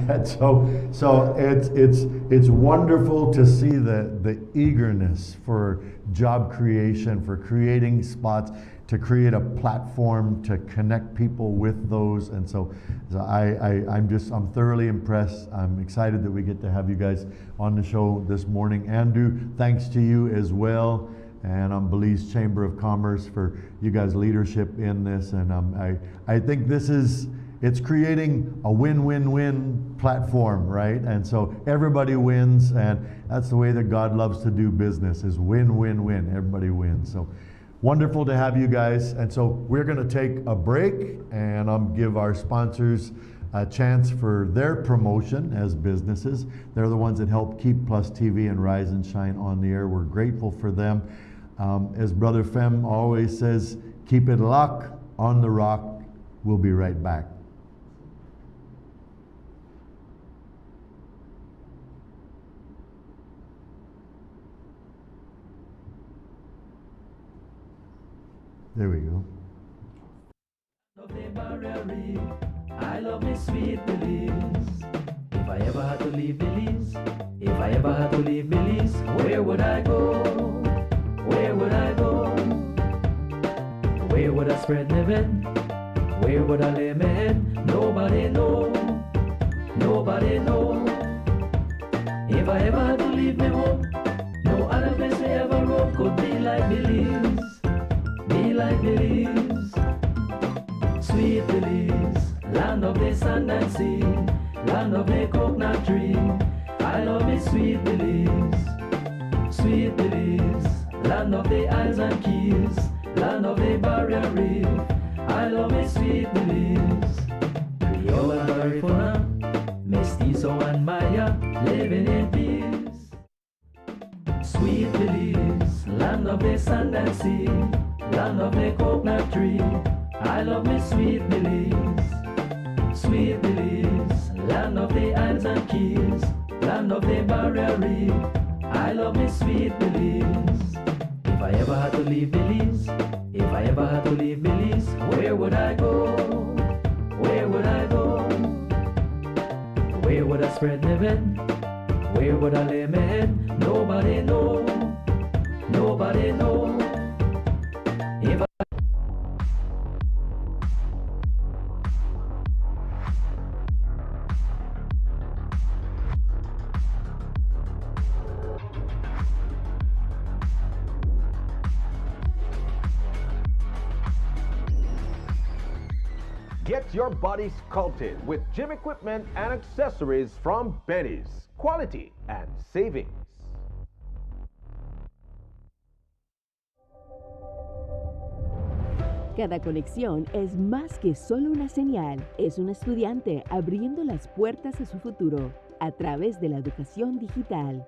That's right. So it's wonderful to see the eagerness for job creation, for creating spots, to create a platform to connect people with those, and so I'm thoroughly impressed. I'm excited that we get to have you guys on the show this morning. Andrew, thanks to you as well, and Belize Chamber of Commerce for you guys' leadership in this, and I think it's creating a win-win-win platform, right? And so everybody wins, and that's the way that God loves to do business, is win-win-win. Everybody wins. So wonderful to have you guys. And so we're going to take a break and give our sponsors a chance for their promotion as businesses. They're the ones that help keep PlusTV and Rise and Shine on the air. We're grateful for them. As Brother Fem always says, keep it locked on the rock. We'll be right back. There we go. I love me sweet Belize. If I ever had to leave Belize, where would I go? Where would I go? Where would I spread my bed? Where would I lay my head? Nobody know. Nobody know. If I ever had to leave my home, no other place I ever roam could be like Belize. Be like Belize, sweet Belize, land of the sand and sea, land of the coconut tree. I love me sweet Belize, land of the isles and keys, land of the barrier reef. I love me sweet Belize, Creole and Garifuna, Mestizo and Maya, living in peace. Sweet Belize, land of the sand and sea, land of the coconut tree. I love me sweet Belize, land of the isles and keys, land of the barrier reef. I love me sweet Belize. If I ever had to leave Belize, where would I go? Where would I go? Where would I spread my bed? Where would I lay my head? Nobody know. Nobody know. If I Get your body sculpted with gym equipment and accessories from Benny's. Quality and savings. Cada conexión es más que solo una señal, es un estudiante abriendo las puertas a su futuro a través de la educación digital.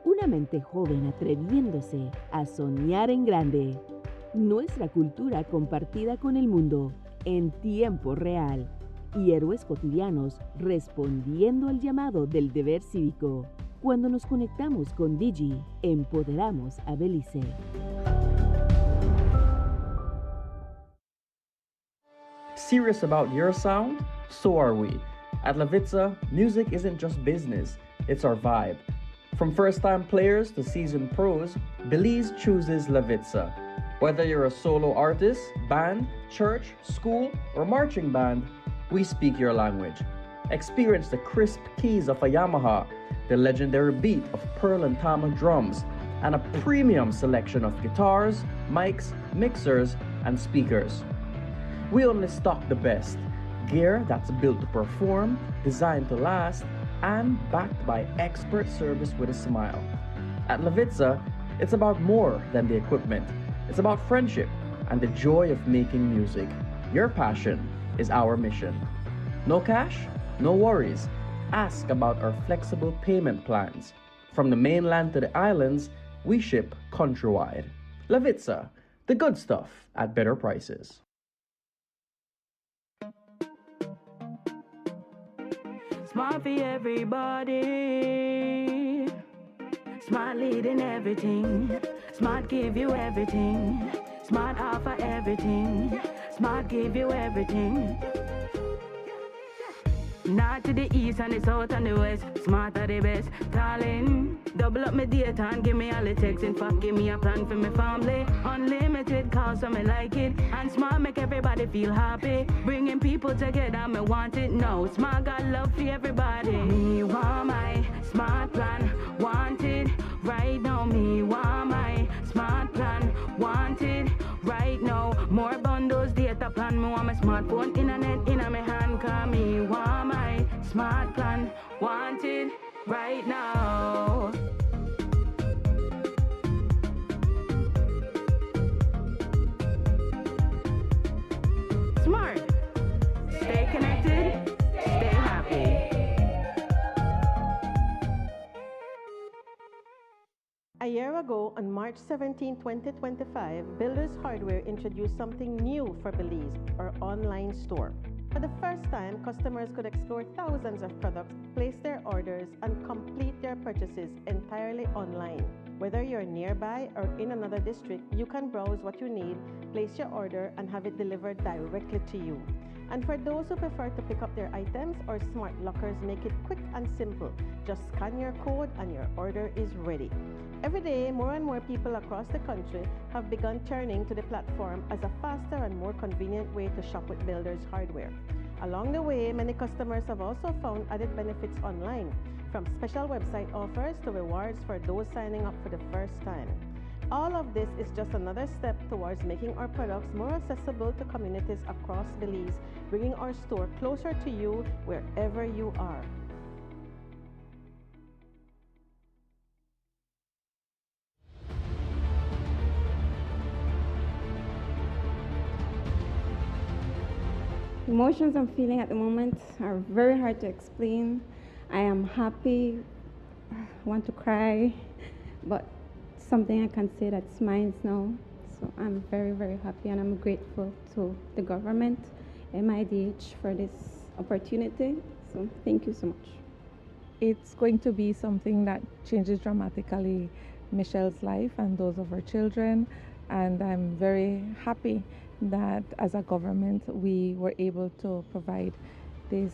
Una mente joven atreviéndose a soñar en grande. Nuestra cultura compartida con el mundo en tiempo real. Y héroes cotidianos respondiendo al llamado del deber cívico. Cuando nos conectamos con Digi, empoderamos a Belice. Serious about your sound? So are we. At Lavitza, music isn't just business, it's our vibe. From first-time players to seasoned pros, Belize chooses Lavitza. Whether you're a solo artist, band, church, school, or marching band, we speak your language. Experience the crisp keys of a Yamaha, the legendary beat of Pearl and Tama drums, and a premium selection of guitars, mics, mixers, and speakers. We only stock the best. Gear that's built to perform, designed to last, and backed by expert service with a smile. At Lavitza, it's about more than the equipment. It's about friendship and the joy of making music. Your passion is our mission. No cash? No worries. Ask about our flexible payment plans. From the mainland to the islands, we ship countrywide. Lavitza, the good stuff at better prices. Smart for everybody. Smart leading everything. Smart give you everything. Smart offer everything. Smart give you everything. North to the east and the south and the west. Smart are the best. Darling, double up my data and give me all the text. In fact, give me a plan for my family. Unlimited calls, so me like it. And Smart make everybody feel happy. Bringing people together, me want it now. Smart got love for everybody. Me want my Smart plan. Want it right now. Me want my Smart plan. Want it right now. More bundles, data plan. Me want my smartphone, internet in my hand. Call me want my Smart plan. Want it right now. Smart. Stay connected. Stay happy. A year ago, on March 17, 2025, Builders Hardware introduced something new for Belize, our online store. For the first time, customers could explore thousands of products, place their orders, and complete their purchases entirely online. Whether you're nearby or in another district, you can browse what you need, place your order, and have it delivered directly to you. And for those who prefer to pick up their items, our smart lockers make it quick and simple. Just scan your code and your order is ready. Every day, more and more people across the country have begun turning to the platform as a faster and more convenient way to shop with Builders Hardware. Along the way, many customers have also found added benefits online, from special website offers to rewards for those signing up for the first time. All of this is just another step towards making our products more accessible to communities across Belize, bringing our store closer to you wherever you are. Emotions I'm feeling at the moment are very hard to explain. I am happy, want to cry, but something I can say that smiles now. So I'm very, very happy, and I'm grateful to the government, MIDH, for this opportunity. So thank you so much. It's going to be something that changes dramatically Michelle's life and those of her children, and I'm very happy that as a government we were able to provide this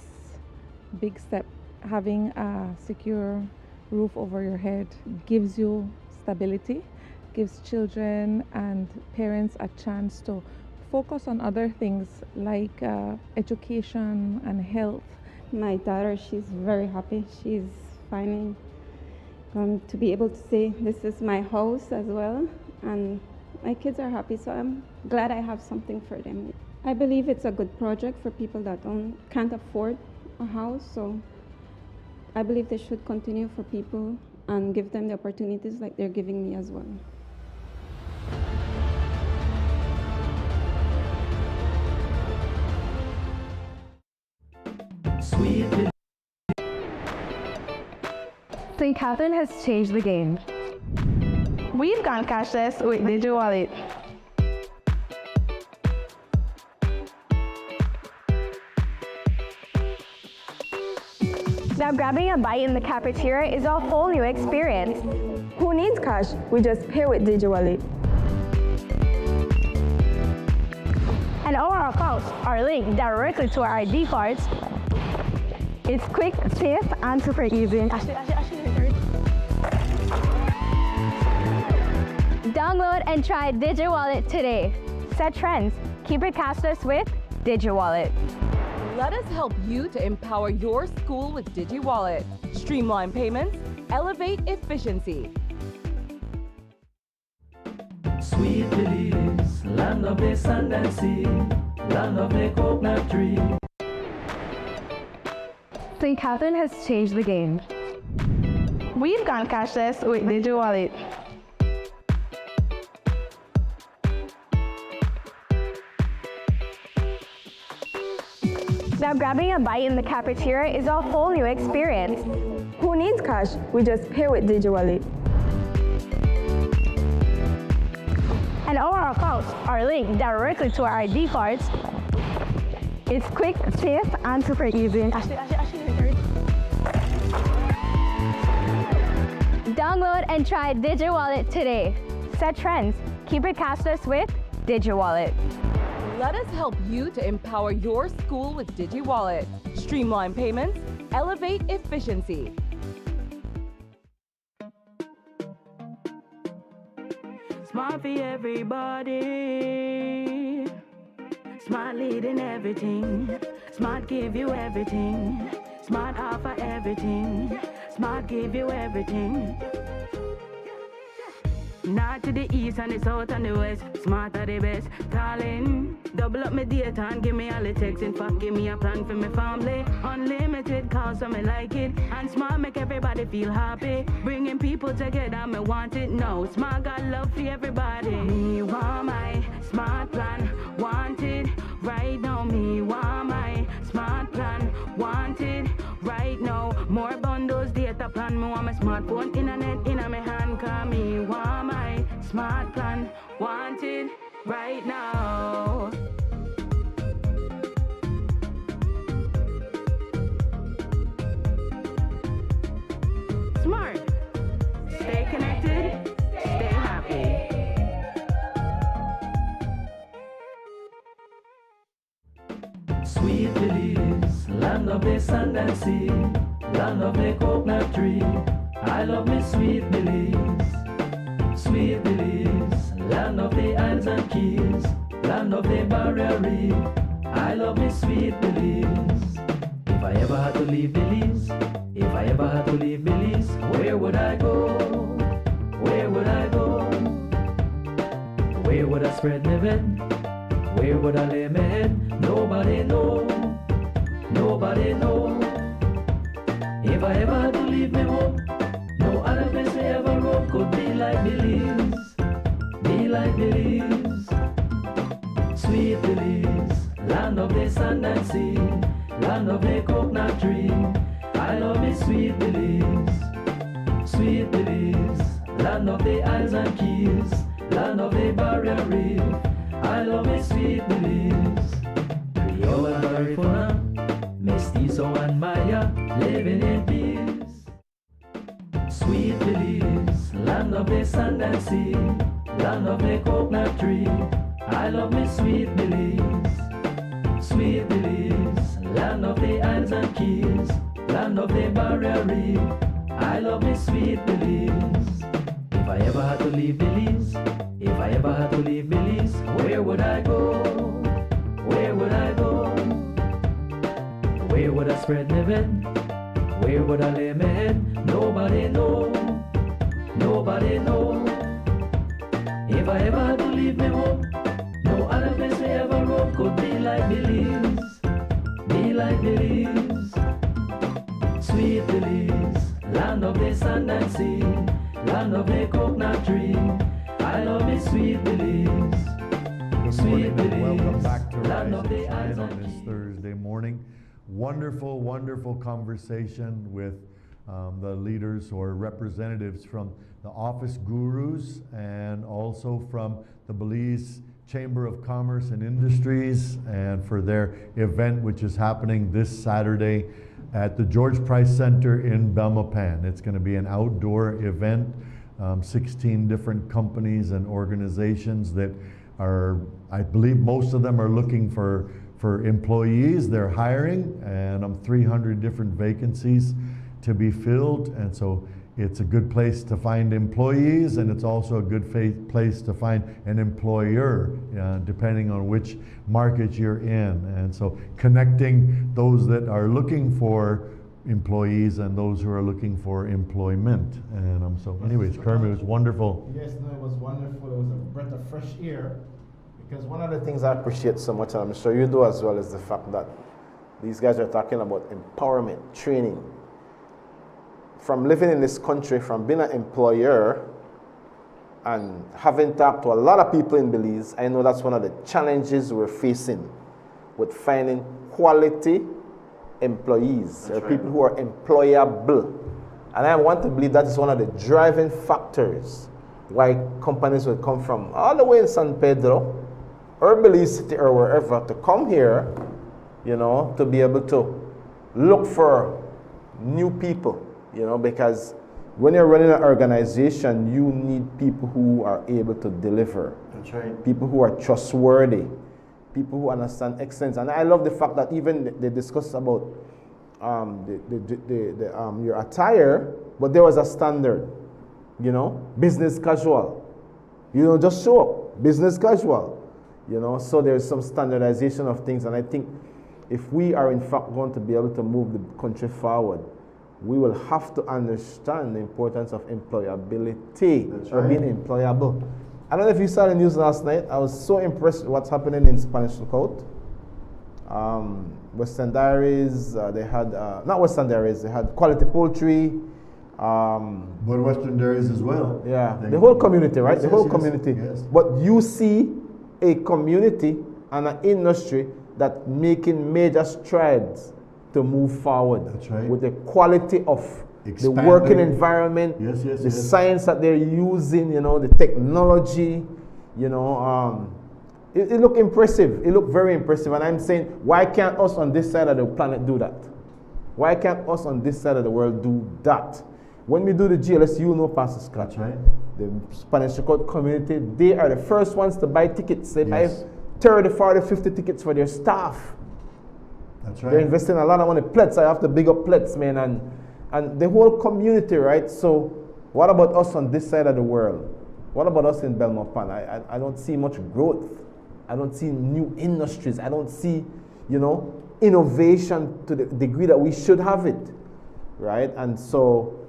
big step. Having a secure roof over your head gives you stability, gives children and parents a chance to focus on other things like education and health. My daughter, she's very happy. She's finally going to be able to say, this is my house as well. And my kids are happy, so I'm glad I have something for them. I believe it's a good project for people that can't afford a house, so I believe they should continue for people and give them the opportunities like they're giving me as well. St. Catherine has changed the game. We've gone cashless with DigiWallet. Now grabbing a bite in the cafeteria is a whole new experience. Who needs cash? We just pay with DigiWallet. And all our accounts are linked directly to our ID cards. It's quick, safe, and super easy. Download and try DigiWallet today. Set trends. Keep it cashless with DigiWallet. Let us help you to empower your school with DigiWallet. Streamline payments, elevate efficiency. Sweet Belize, land of the sand and sea, land of the coconut tree. St. Catherine has changed the game. We've gone cashless with DigiWallet. Now grabbing a bite in the cafeteria is a whole new experience. Who needs cash? We just pay with DigiWallet. And all our accounts are linked directly to our ID cards. It's quick, safe, and super easy. Download and try DigiWallet today. Set trends. Keep it cashless with DigiWallet. Let us help you to empower your school with DigiWallet. Streamline payments, elevate efficiency. Smart for everybody. Smart leading everything. Smart give you everything. Smart offer everything. Smart give you everything. North to the east and the south and the west. Smart are the best. Darling, double up my data and give me all the text. In fact, give me a plan for my family. Unlimited calls, so me like it. And Smart make everybody feel happy. Bringing people together, me want it now. Smart got love for everybody. Me want my Smart plan. Want it right now. Me want my Smart plan. Want it right now. More bundles, data plan. Me want my smartphone, internet in my hand. Call me want my Smart plan. Want it right now. Smart. Stay connected. Stay happy. Sweet Belize, land of the sand and sea, land of the coconut tree. I love me Sweet Belize. Sweet Belize, land of the isles and keys, land of the barrier reef. I love me Sweet Belize. If I ever had to leave Belize, if I ever had to leave Belize, where would I go? Where would I go? Where would I spread my bed? Where would I lay my head? Nobody know. Nobody know. If I ever had to leave my home, no other place I ever roam could be like Belize. Be like Belize. Sweet Belize, land of the sand and sea, land of the coconut tree. I love me Sweet Belize. Sweet Belize, land of the isles and keys, land of the barrier reef. I love me Sweet Belize. Rio and Garifuna, Mestizo and Maya, living in peace. Sweet Belize, land of the sand and sea, land of the coconut tree. I love me Sweet Belize. Sweet Belize, land of the isles and keys, land of the barrier reef. I love me Sweet Belize. If I ever had to leave Belize, if I ever had to leave Belize, where would I go? Where would I go? Where would I spread my bed? Where would I lay my head? Nobody know. Nobody know. If I ever had to leave my home, no other place I ever roam could be like Belize. Be like Belize. Sweet Belize, land of the sand and sea, land of the coconut tree. I love me Sweet Belize. Sweet Belize. Welcome back to land of the Rise isles on and this keys. Thursday morning. Wonderful, wonderful conversation with the leaders or representatives from the Office Gurus and also from the Belize Chamber of Commerce and Industries, and for their event, which is happening this Saturday at the George Price Center in Belmopan. It's going to be an outdoor event, 16 different companies and organizations that are, I believe most of them are looking for employees. They're hiring, and 300 different vacancies to be filled, and so it's a good place to find employees, and it's also a good place to find an employer, depending on which market you're in. And so connecting those that are looking for employees and those who are looking for employment. And so anyways, Kermit, it was wonderful. Yes, no, it was wonderful. It was a breath of fresh air, because one of the things I appreciate so much, and I'm sure you do as well, is the fact that these guys are talking about empowerment, training. From living in this country, from being an employer and having talked to a lot of people in Belize, I know that's one of the challenges we're facing with finding quality employees, or people who are employable. And I want to believe that is one of the driving factors why companies will come from all the way in San Pedro or Belize City or wherever to come here, you know, to be able to look for new people. You know, because when you're running an organization, you need people who are able to deliver. That's right. People who are trustworthy. People who understand excellence. And I love the fact that even they discussed about your attire, but there was a standard. You know, business casual. You know, just show up. Business casual. You know, so there's some standardization of things. And I think if we are in fact going to be able to move the country forward, we will have to understand the importance of employability. That's or right. being employable. I don't know if you saw the news last night. I was so impressed with what's happening in Spanish Lookout. Western Diaries, they had, not Western Diaries, they had Quality Poultry. But Western Diaries as well. Yeah, the whole community, right? Yes, the whole yes, community. yes. But you see a community and an industry that making major strides to move forward. That's right. With the quality of the working environment, the science that they're using, you know, the technology, you know, it looked impressive. It looked very impressive. And I'm saying, why can't us on this side of the planet do that? Why can't us on this side of the world do that? When we do the GLS, you know, Pastor Scott. That's right. The Spanish Lookout community, they are the first ones to buy tickets. They buy 30, 40, 50 tickets for their staff. That's right. They're investing a lot of money. Pletz, I have to big up Pletz, man, and the whole community, right? So what about us on this side of the world? What about us in Belmopan? I don't see much growth. I don't see new industries. I don't see, you know, innovation to the degree that we should have it, right? And so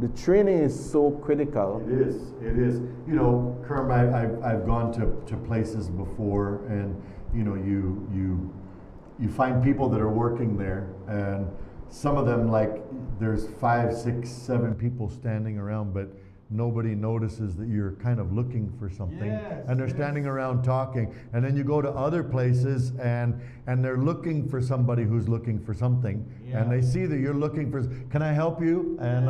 the training is so critical. It is. It is. You know, Kerm, I've gone to places before, and you know, you find people that are working there, and some of them, like, there's 5, 6, 7 people standing around, but nobody notices that you're kind of looking for something. Yes, and they're standing around talking, and then you go to other places and they're looking for somebody who's looking for something, and they see that you're looking for, can I help you? And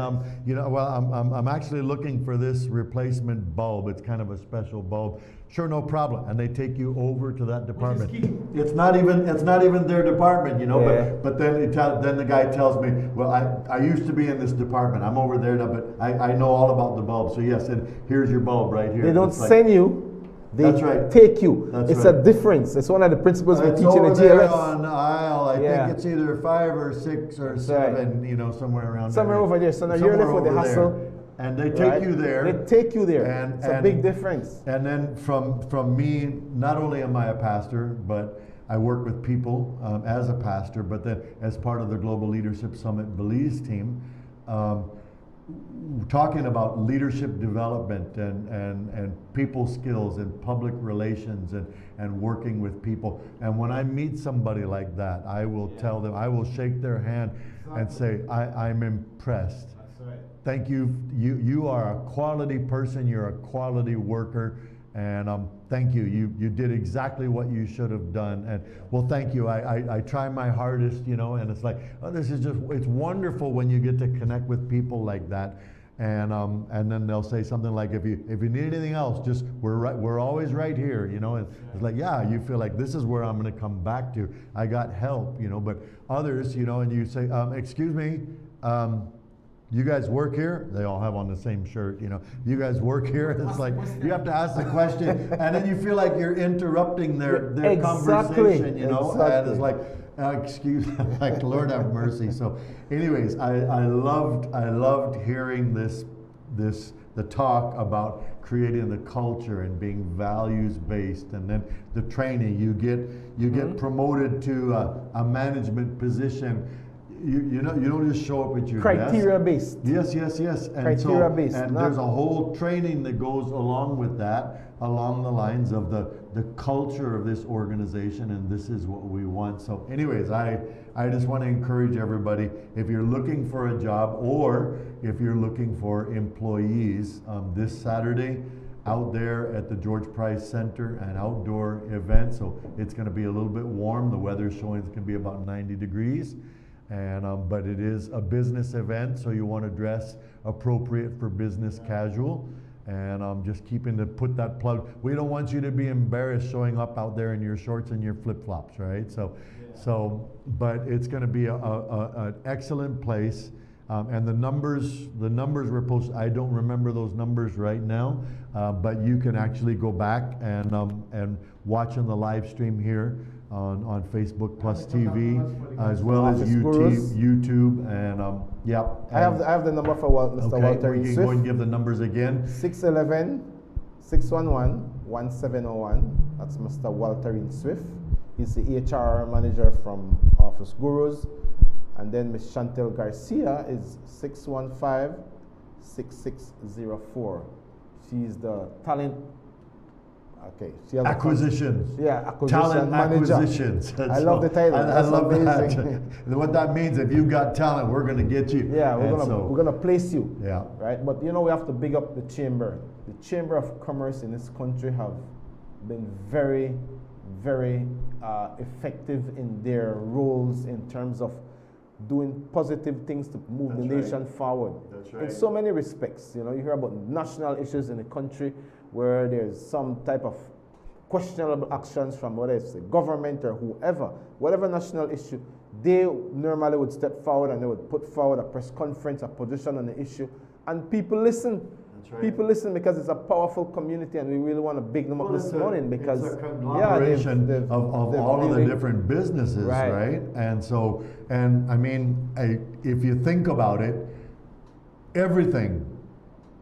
you know, well, I'm actually looking for this replacement bulb. It's kind of a special bulb. Sure, no problem. And they take you over to that department. It's not even their department, you know. But then then the guy tells me, well, I used to be in this department. I'm over there now, but I know all about the bulb. So yes, and here's your bulb right here. They don't send you. They That's right. take you. That's it's right. a difference. It's one of the principles we It's teach in the over there GLS. on aisle. I think it's either 5 or 6 or 7. You know, somewhere around somewhere there. over there. So now you're left with the hassle. And they take you there. They take you there. And, it's a big difference. And then from me, not only am I a pastor, but I work with people as a pastor, but then as part of the Global Leadership Summit Belize team, talking about leadership development and people skills and public relations and working with people. And when I meet somebody like that, I will tell them, I will shake their hand and say, I'm impressed. That's right. Thank you. You are a quality person. You're a quality worker. And thank you. You did exactly what you should have done. And well, thank you. I try my hardest, you know, and it's like, oh, this is just, it's wonderful when you get to connect with people like that. And then they'll say something like, if you need anything else, just we're always right here, you know. And it's like, yeah, you feel like this is where I'm going to come back to. I got help, you know. But others, you know, and you say, excuse me, you guys work here? They all have on the same shirt, you know. You guys work here? It's like you have to ask the question, and then you feel like you're interrupting their conversation, you know. And it's like, excuse, like Lord have mercy. So, anyways, I loved hearing the talk about creating the culture and being values based, and then the training. You get promoted to a management position. You know, you don't just show up at your criteria desk. based. Yes. And criteria based. And there's a whole training that goes along with that, along the lines of the culture of this organization, and this is what we want. So anyways, I just want to encourage everybody, if you're looking for a job or if you're looking for employees, this Saturday, out there at the George Price Center, an outdoor event. So it's going to be a little bit warm. The weather's showing it's going to be about 90 degrees. And but it is a business event, so you want to dress appropriate for business casual. And just keeping to put that plug. We don't want you to be embarrassed showing up out there in your shorts and your flip-flops, right? So, but it's going to be an excellent place. And the numbers were posted. I don't remember those numbers right now, but you can actually go back and watch on the live stream here on Facebook PlusTV, as well as YouTube, and yeah. I have the number for Mr. Walter you can go and give the numbers again. 611-611-1701. That's Mr. Walter Swift. He's the HR manager from Office Gurus. And then Ms. Chantel Garcia is 615-6604. She's the talent. Okay, she has acquisitions. Acquisition talent manager. Acquisitions. I love the title. I love amazing. That. What that means, if you've got talent, we're going to get you. Yeah, we're gonna place you. Yeah. Right, but you know, we have to big up the chamber. The Chamber of Commerce in this country have been very, very effective in their roles in terms of doing positive things to move the nation forward. That's right. In so many respects, you know, you hear about national issues in the country where there's some type of questionable actions from whether it's the government or whoever, whatever national issue, they normally would step forward and they would put forward a press conference, a position on the issue, and people listen. That's right. People listen because it's a powerful community, and we really want to big them up this morning because it's a conglomeration of all of the different businesses, right? And so, and I mean, if you think about it, everything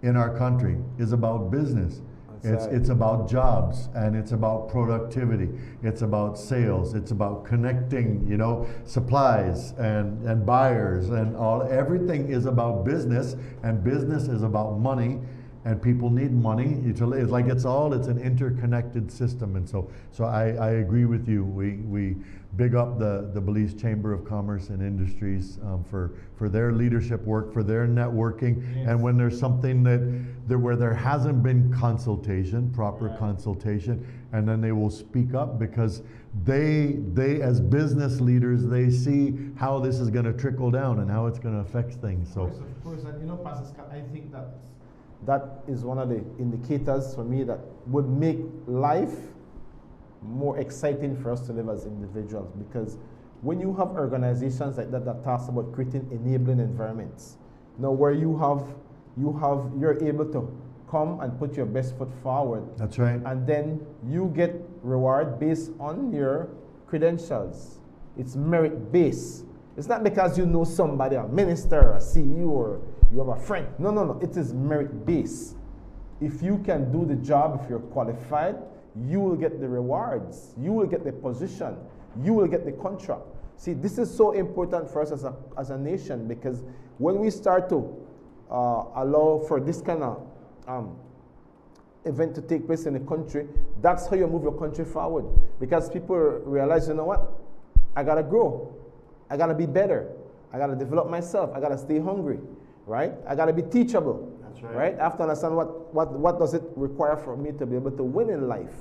in our country is about business. It's about jobs, and it's about productivity. It's about sales. It's about connecting, you know, supplies and buyers and all. Everything is about business, and business is about money, and people need money. It's like it's an interconnected system. And so I agree with you. We big up the Belize Chamber of Commerce and Industries for their leadership work, for their networking. Yes. And when there's something where there hasn't been consultation, proper consultation, and then they will speak up because they as business leaders, they see how this is going to trickle down and how it's going to affect things. So, of course, and you know, Pastor Scott, I think that is one of the indicators for me that would make life more exciting for us to live as individuals, because when you have organizations like that talks about creating enabling environments, now where you're able to come and put your best foot forward. That's right. And then you get reward based on your credentials. It's merit based. It's not because you know somebody, a minister, a CEO, or you have a friend. No. It is merit based. If you can do the job, if you're qualified, you will get the rewards. You will get the position. You will get the contract. See, this is so important for us as a nation, because when we start to allow for this kind of event to take place in the country, that's how you move your country forward. Because people realize, you know what? I got to grow. I got to be better. I got to develop myself. I got to stay hungry, right? I got to be teachable. That's right. Right? I have to understand what does it require for me to be able to win in life.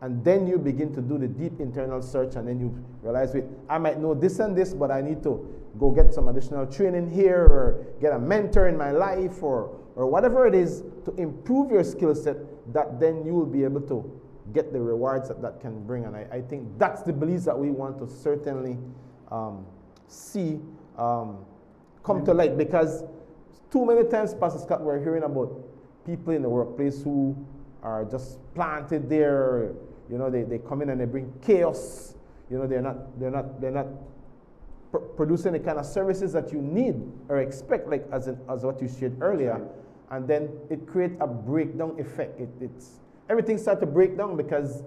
And then you begin to do the deep internal search, and then you realize, wait, I might know this and this, but I need to go get some additional training here, or get a mentor in my life, or whatever it is to improve your skill set, that then you will be able to get the rewards that can bring. And I think that's the beliefs that we want to certainly see come to light, because too many times, Pastor Scott, we're hearing about people in the workplace who are just planted there. You know, they come in and they bring chaos. You know, they're not producing the kind of services that you need or expect, like as what you shared earlier. And then it creates a breakdown effect. Everything starts to break down because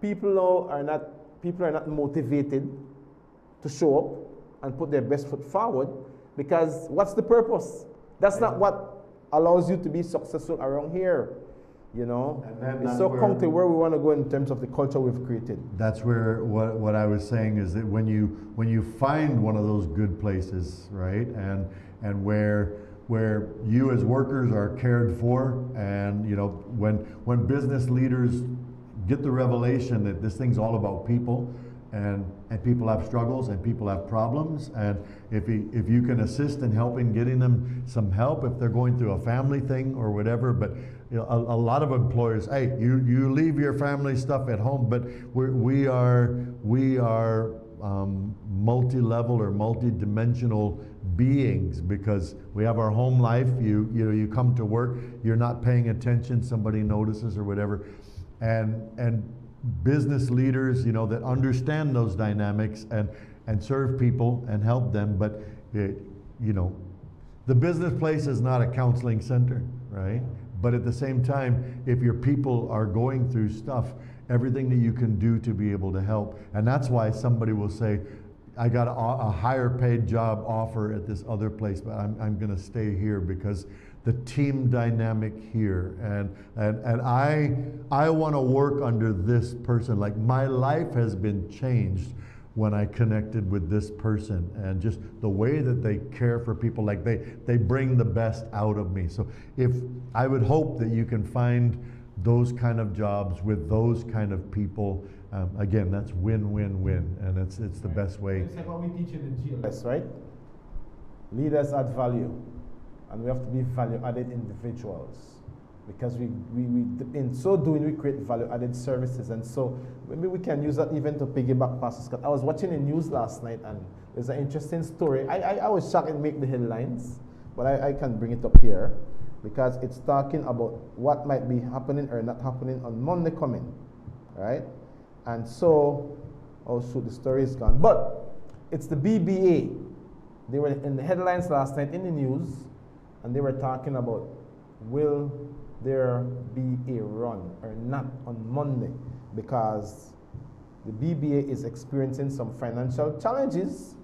people are not motivated to show up and put their best foot forward, because what's the purpose? That's not what allows you to be successful around here. You know, it's so counter where we want to go in terms of the culture we've created. That's where what I was saying is that when you find one of those good places, right, and where you as workers are cared for, and you know, when business leaders get the revelation that this thing's all about people, and people have struggles and people have problems, and if you can assist in helping getting them some help if they're going through a family thing or whatever. But you know, a lot of employers, hey, you leave your family stuff at home, but we are multi-level or multi-dimensional beings, because we have our home life. You come to work, you're not paying attention, somebody notices or whatever, and business leaders, you know, that understand those dynamics and serve people and help them. But you know, the business place is not a counseling center, right? But at the same time, if your people are going through stuff, everything that you can do to be able to help. And that's why somebody will say, I got a higher paid job offer at this other place, but I'm going to stay here because the team dynamic here, and I want to work under this person. Like, my life has been changed when I connected with this person, and just the way that they care for people, like they bring the best out of me. So if I would hope that you can find those kind of jobs with those kind of people, again, that's win-win-win, and it's the best way. It's like what we teach in the GLS, right? Leaders add value, and we have to be value-added individuals, because we in so doing we create value-added services. And so maybe we can use that even to piggyback Pastor Scott. I was watching the news last night, and there's an interesting story. I was shocked it made the headlines, but I can bring it up here, because it's talking about what might be happening or not happening on Monday coming, right? And so, oh shoot, the story is gone. But it's the BBA. They were in the headlines last night in the news, and they were talking about, will there be a run or not on Monday? Because the BBA is experiencing some financial challenges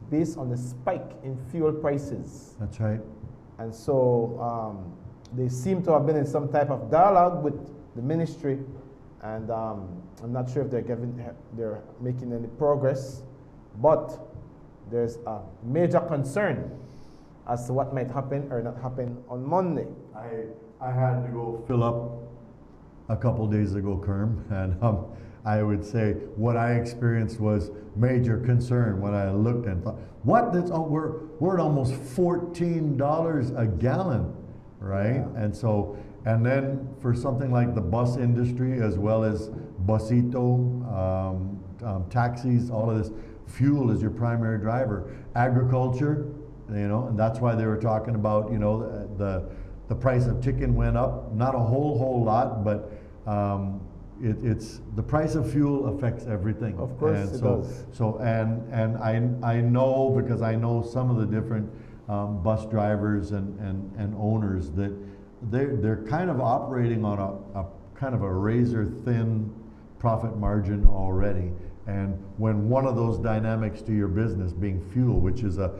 based on the spike in fuel prices. That's right. And so they seem to have been in some type of dialogue with the ministry, and I'm not sure if they're making any progress, but there's a major concern as to what might happen or not happen on Monday. I had to go fill up a couple days ago, Kerm, and I would say what I experienced was major concern when I looked and thought, what? We're at almost $14 a gallon, right? Yeah. And so, and then for something like the bus industry, as well as busito, taxis, all of this, fuel is your primary driver. Agriculture, you know, and that's why they were talking about, you know, the price of chicken went up, not a whole lot, but it's the price of fuel affects everything. Of course, and it so, does. So and I know, because I know some of the different bus drivers and owners, that they're kind of operating on a kind of a razor thin profit margin already. And when one of those dynamics to your business being fuel, which is a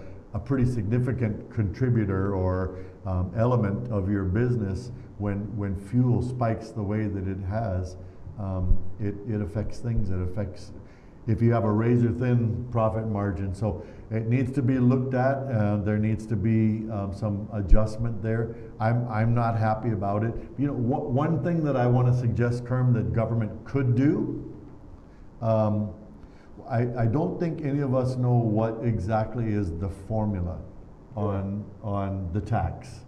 pretty significant contributor or element of your business, when fuel spikes the way that it has, it affects things. if you have a razor thin profit margin. So it needs to be looked at. There needs to be some adjustment there. I'm not happy about it. You know, one thing that I want to suggest, Kerm, that government could do, I don't think any of us know what exactly is the formula on the tax.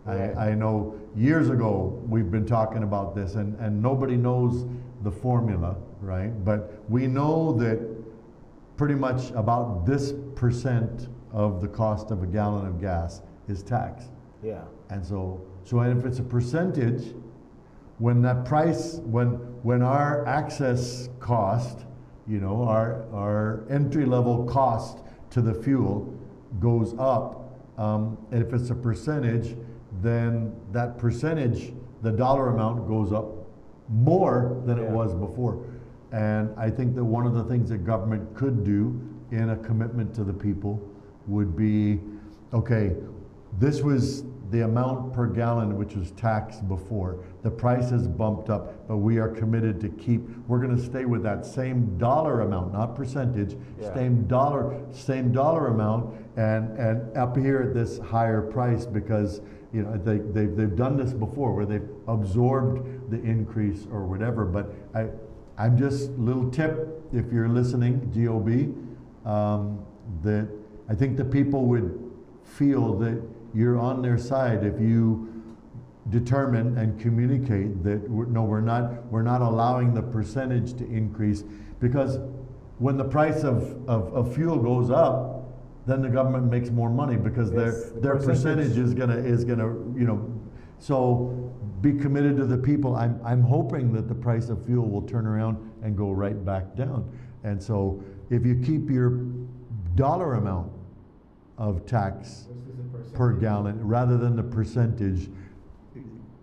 I know years ago we've been talking about this, and nobody knows the formula, right? But we know that pretty much about this % of the cost of a gallon of gas is tax. Yeah. And so if it's a percentage, when that price, when our access cost, you know, our entry level cost to the fuel goes up, and if it's a percentage, then that percentage, the dollar amount goes up more than it was before. And I think that one of the things that government could do in a commitment to the people would be, okay, this was the amount per gallon which was taxed before. The price has bumped up, but we are committed to we're gonna stay with that same dollar amount, not percentage, same dollar amount, and up here at this higher price, because you know they've done this before where they've absorbed the increase or whatever. But I'm just, little tip, if you're listening, GOB, that I think the people would feel that you're on their side if you determine and communicate that we're not allowing the percentage to increase, because when the price of fuel goes up, then the government makes more money because their percentage is gonna you know. So be committed to the people. I'm hoping that the price of fuel will turn around and go right back down. And so if you keep your dollar amount of tax per gallon rather than the percentage,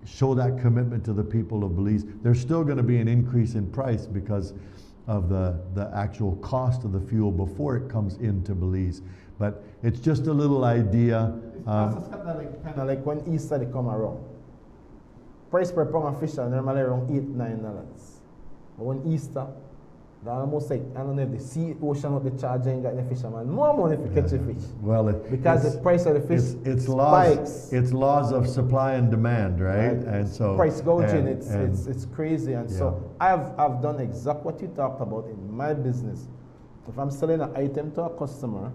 show that commitment to the people of Belize. There's still going to be an increase in price because of the actual cost of the fuel before it comes into Belize. But it's just a little idea. Kind of like when Easter they come around. Price per pound of fish are normally around $8-9. But when Easter, they're almost like, I don't know if the sea, ocean, what they charge and got the fisherman more money to catch a fish. Well, because the price of the fish it's spikes. It's laws of supply and demand, right? And so price gouging, it's crazy. And so I've done exactly what you talked about in my business. If I'm selling an item to a customer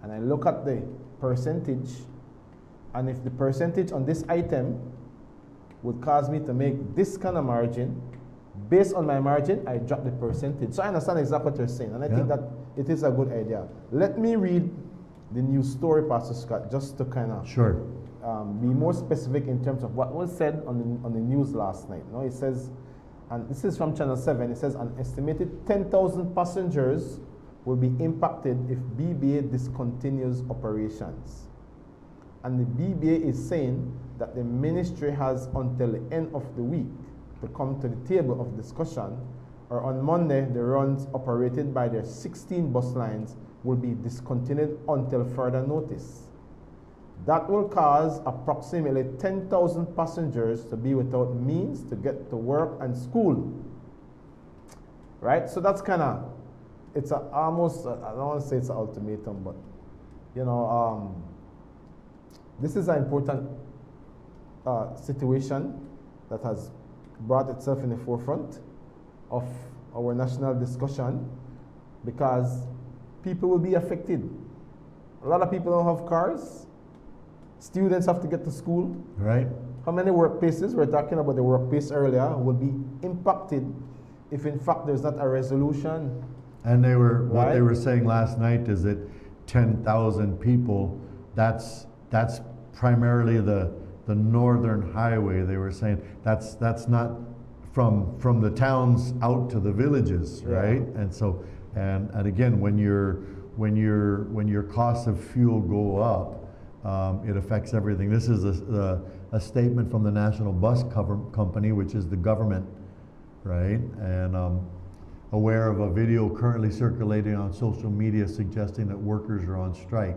and I look at the percentage, and if the percentage on this item would cause me to make this kind of margin, based on my margin, I drop the percentage. So I understand exactly what you're saying, and I think that it is a good idea. Let me read the news story, Pastor Scott, just to kind of be more specific in terms of what was said on the news last night. No, it says, and this is from Channel 7, it says an estimated 10,000 passengers will be impacted if BBA discontinues operations. And the BBA is saying that the ministry has until the end of the week to come to the table of discussion, or on Monday, the runs operated by their 16 bus lines will be discontinued until further notice. That will cause approximately 10,000 passengers to be without means to get to work and school. Right? So that's kind of, it's almost, I don't want to say it's an ultimatum, but, you know, this is an important situation that has brought itself in the forefront of our national discussion, because people will be affected. A lot of people don't have cars. Students have to get to school. Right. How many workplaces, we're talking about the workplace earlier, will be impacted if in fact there's not a resolution? And what they were saying last night is that 10,000 people, that's primarily the northern highway. They were saying that's not from the towns out to the villages, right? And so and again, when your costs of fuel go up, it affects everything. This is a statement from the National Bus Company, which is the government, right? And aware of a video currently circulating on social media suggesting that workers are on strike.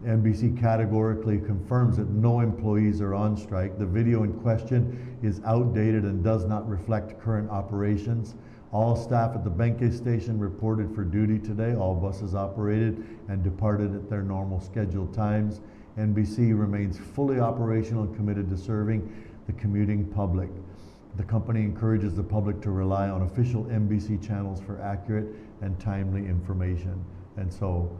NBC categorically confirms that no employees are on strike. The video in question is outdated and does not reflect current operations. All staff at the Benke station reported for duty today. All buses operated and departed at their normal scheduled times. NBC remains fully operational and committed to serving the commuting public. The company encourages the public to rely on official NBC channels for accurate and timely information. And so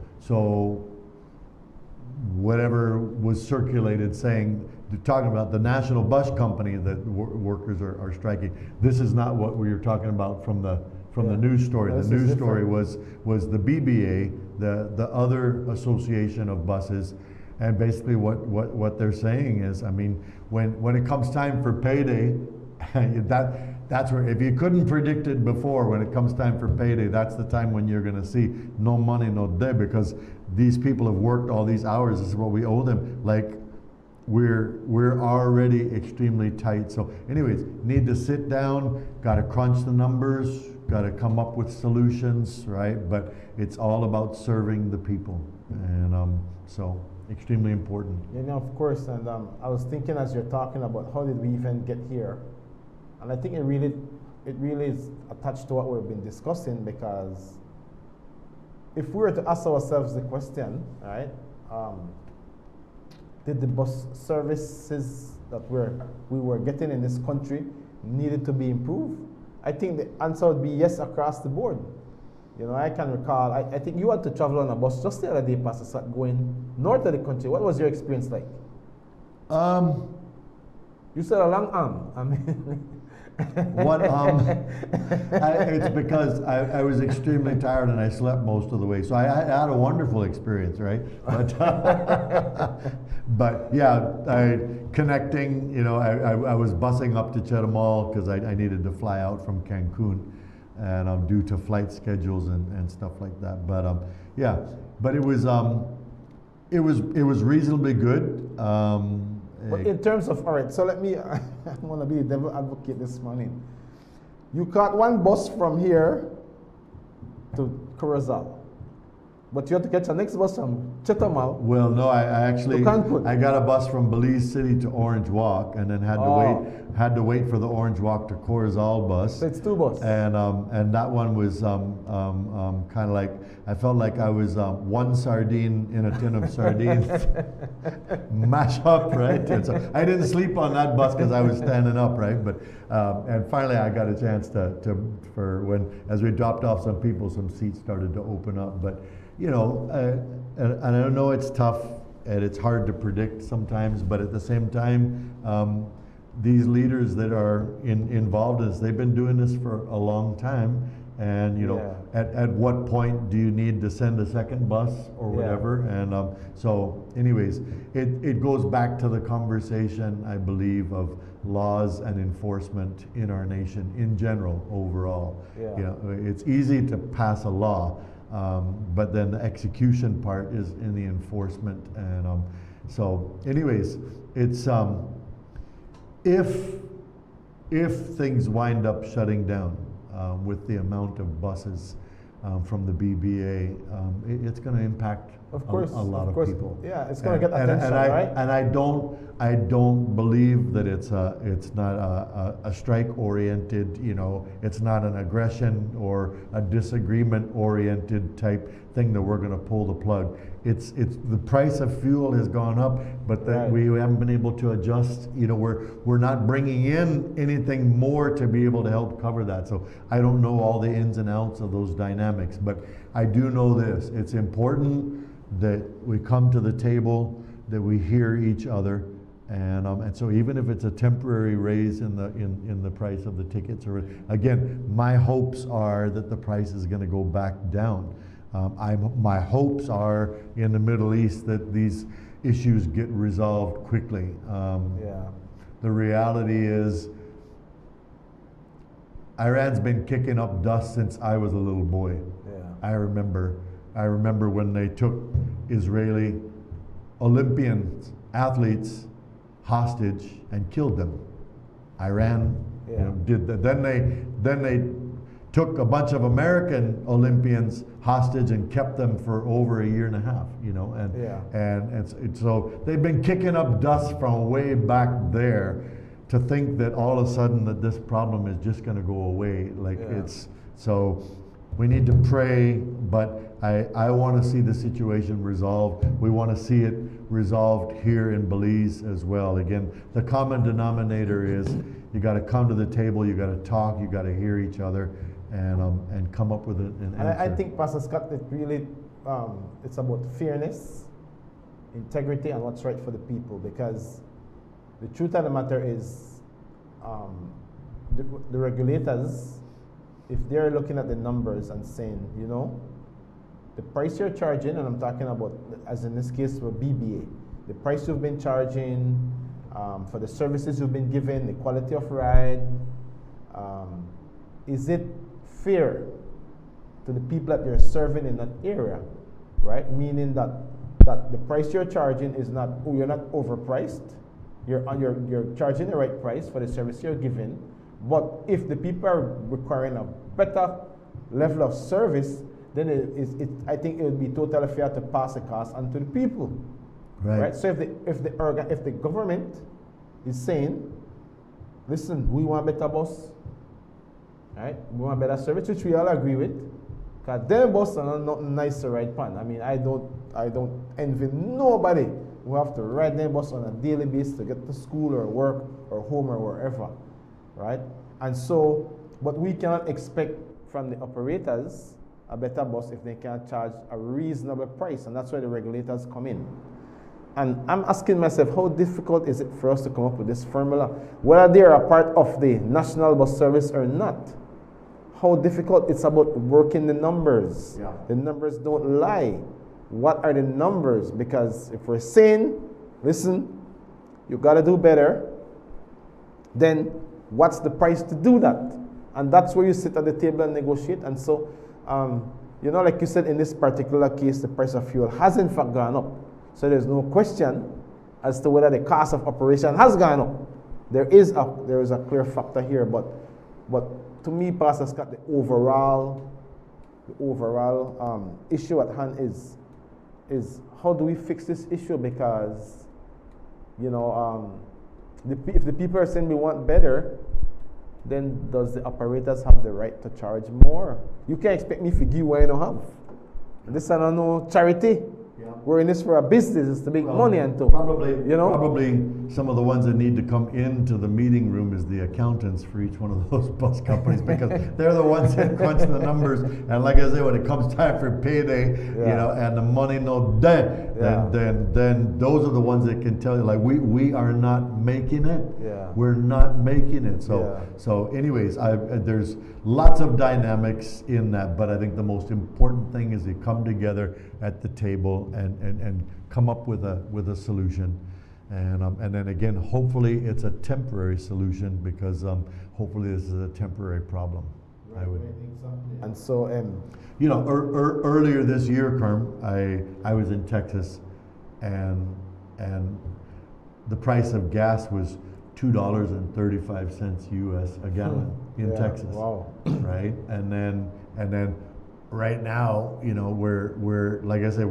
whatever was circulated saying, talking about the national bus company that workers are striking, this is not what we were talking about from the news story. The news story was the BBA, the other association of buses, and basically what they're saying is, I mean, when it comes time for payday, that's where, if you couldn't predict it before, when it comes time for payday, that's the time when you're going to see no money, no day, because these people have worked all these hours. This is what we owe them. Like, we're already extremely tight. So anyways, need to sit down, got to crunch the numbers, got to come up with solutions, right? But it's all about serving the people, and so extremely important. You know, of course, and I was thinking as you're talking about how did we even get here, and I think it really is attached to what we've been discussing, because if we were to ask ourselves the question, right, did the bus services that we were getting in this country needed to be improved? I think the answer would be yes across the board. You know, I can recall, I think you had to travel on a bus just the other day, Pastor Sat, going north of the country. What was your experience like? You said a long arm. I mean, it's because I was extremely tired and I slept most of the way. So I had a wonderful experience, right? But yeah, connecting, you know, I was busing up to Chetumal because I needed to fly out from Cancun, and due to flight schedules and stuff like that. But yeah, but it was reasonably good. But in terms of, all right, so let me, I want to be the devil advocate this morning. You caught one bus from here to Corozal, but you have to catch the next bus from Chetumal. Well, no, I actually got a bus from Belize City to Orange Walk, and then had to wait for the Orange Walk to Corozal bus. So it's two buses. And that one was kind of like, I felt like I was one sardine in a tin of sardines, mash up, right? And so I didn't sleep on that bus because I was standing up, right? But and finally I got a chance for when, as we dropped off some people, some seats started to open up. But you know, and I know it's tough and it's hard to predict sometimes, but at the same time, these leaders that are involved in this, they've been doing this for a long time. And you know, at what point do you need to send a second bus or whatever? And so anyways, it goes back to the conversation, I believe, of laws and enforcement in our nation in general, overall. You know, it's easy to pass a law, but then the execution part is in the enforcement. And so anyways, it's if things wind up shutting down, with the amount of buses from the BBA, it's going to impact a lot of people. Yeah, it's going to get attention, right? And I don't believe that it's not a strike-oriented, you know, it's not an aggression or a disagreement-oriented type thing that we're going to pull the plug. It's the price of fuel has gone up, but that we haven't been able to adjust. You know, we're not bringing in anything more to be able to help cover that. So I don't know all the ins and outs of those dynamics, but I do know this: it's important that we come to the table, that we hear each other, and so even if it's a temporary raise in the price of the tickets, or again, my hopes are that the price is going to go back down. My hopes are in the Middle East that these issues get resolved quickly. The reality is, Iran's been kicking up dust since I was a little boy. I remember when they took Israeli Olympian athletes hostage and killed them. Iran you know, did that. Then they took a bunch of American Olympians hostage and kept them for over a year and a half, you know, and so they've been kicking up dust from way back there. To think that all of a sudden that this problem is just going to go away, like So we need to pray, but I want to see the situation resolved. We want to see it resolved here in Belize as well. Again, the common denominator is you got to come to the table, you got to talk, you got to hear each other, and come up with an answer. I think, Pastor Scott, it really it's about fairness, integrity, and what's right for the people. Because the truth of the matter is, the regulators, if they're looking at the numbers and saying, you know, the price you're charging, and I'm talking about, as in this case, for BBA, the price you've been charging for the services you've been given, the quality of ride, is it fair to the people that you're serving in that area, right? Meaning that the price you're charging is not, you're not overpriced, you're charging the right price for the service you're giving. But if the people are requiring a better level of service, then I think it would be totally fair to pass the cost on to the people, right? So if the government is saying, listen, we want better bus, right? We want better service, which we all agree with, because them bus are not nice to ride pan. I mean, I don't envy nobody who have to ride them bus on a daily basis to get to school or work or home or wherever, right? And so, but we cannot expect from the operators a better bus if they can't charge a reasonable price, and that's where the regulators come in. And I'm asking myself, how difficult is it for us to come up with this formula, whether they are a part of the national bus service or not? How difficult? It's about working the numbers. Yeah. The numbers don't lie. What are the numbers? Because if we're saying, listen, you got to do better, then what's the price to do that? And that's where you sit at the table and negotiate. And so, you know, like you said, in this particular case, the price of fuel has in fact gone up. So there's no question as to whether the cost of operation has gone up. There is a clear factor here, but to me, Pastor Scott, the overall issue at hand is how do we fix this issue? Because, you know, if the people are saying we want better, then does the operators have the right to charge more? You can't expect me to give you what I don't have. This is no charity. Yeah. We're in this for a business, it's to make money and to probably, you know. Probably some of the ones that need to come into the meeting room is the accountants for each one of those bus companies, because they're the ones that crunch the numbers. And like I say, when it comes time for payday, you know, and the money no debt, then those are the ones that can tell you, like, we are not making it. Yeah. We're not making it. So anyways, there's lots of dynamics in that, but I think the most important thing is they come together at the table and come up with a solution, and then again, hopefully it's a temporary solution, because hopefully this is a temporary problem. Right, I would. Exactly. And so, you know, earlier this year, Kerm, I was in Texas, and the price of gas was $2.35 US a gallon in Texas. Wow. Right, and then right now, you know, we're like I said,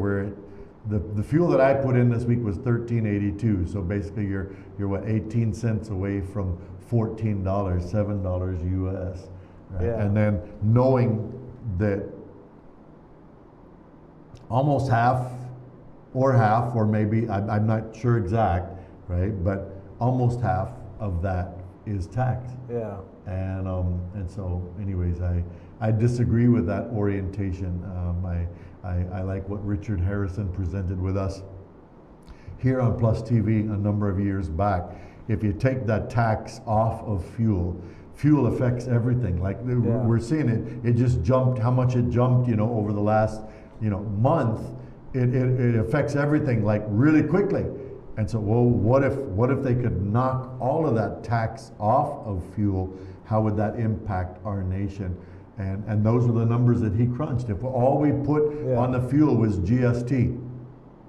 the fuel that I put in this week was $13.82. So basically, you're what, 18 cents away from $14, $7 US. Right? Yeah. And then knowing that almost half, or maybe I'm not sure exact, right? But almost half of that is taxed. Yeah. And so, anyways, I disagree with that orientation. I like what Richard Harrison presented with us here on PlusTV a number of years back. If you take that tax off of fuel affects everything. Like we're seeing it just jumped, how much it jumped, you know, over the last, you know, month. It affects everything like really quickly. And so, well, what if they could knock all of that tax off of fuel? How would that impact our nation? And those are the numbers that he crunched. If all we put on the fuel was GST,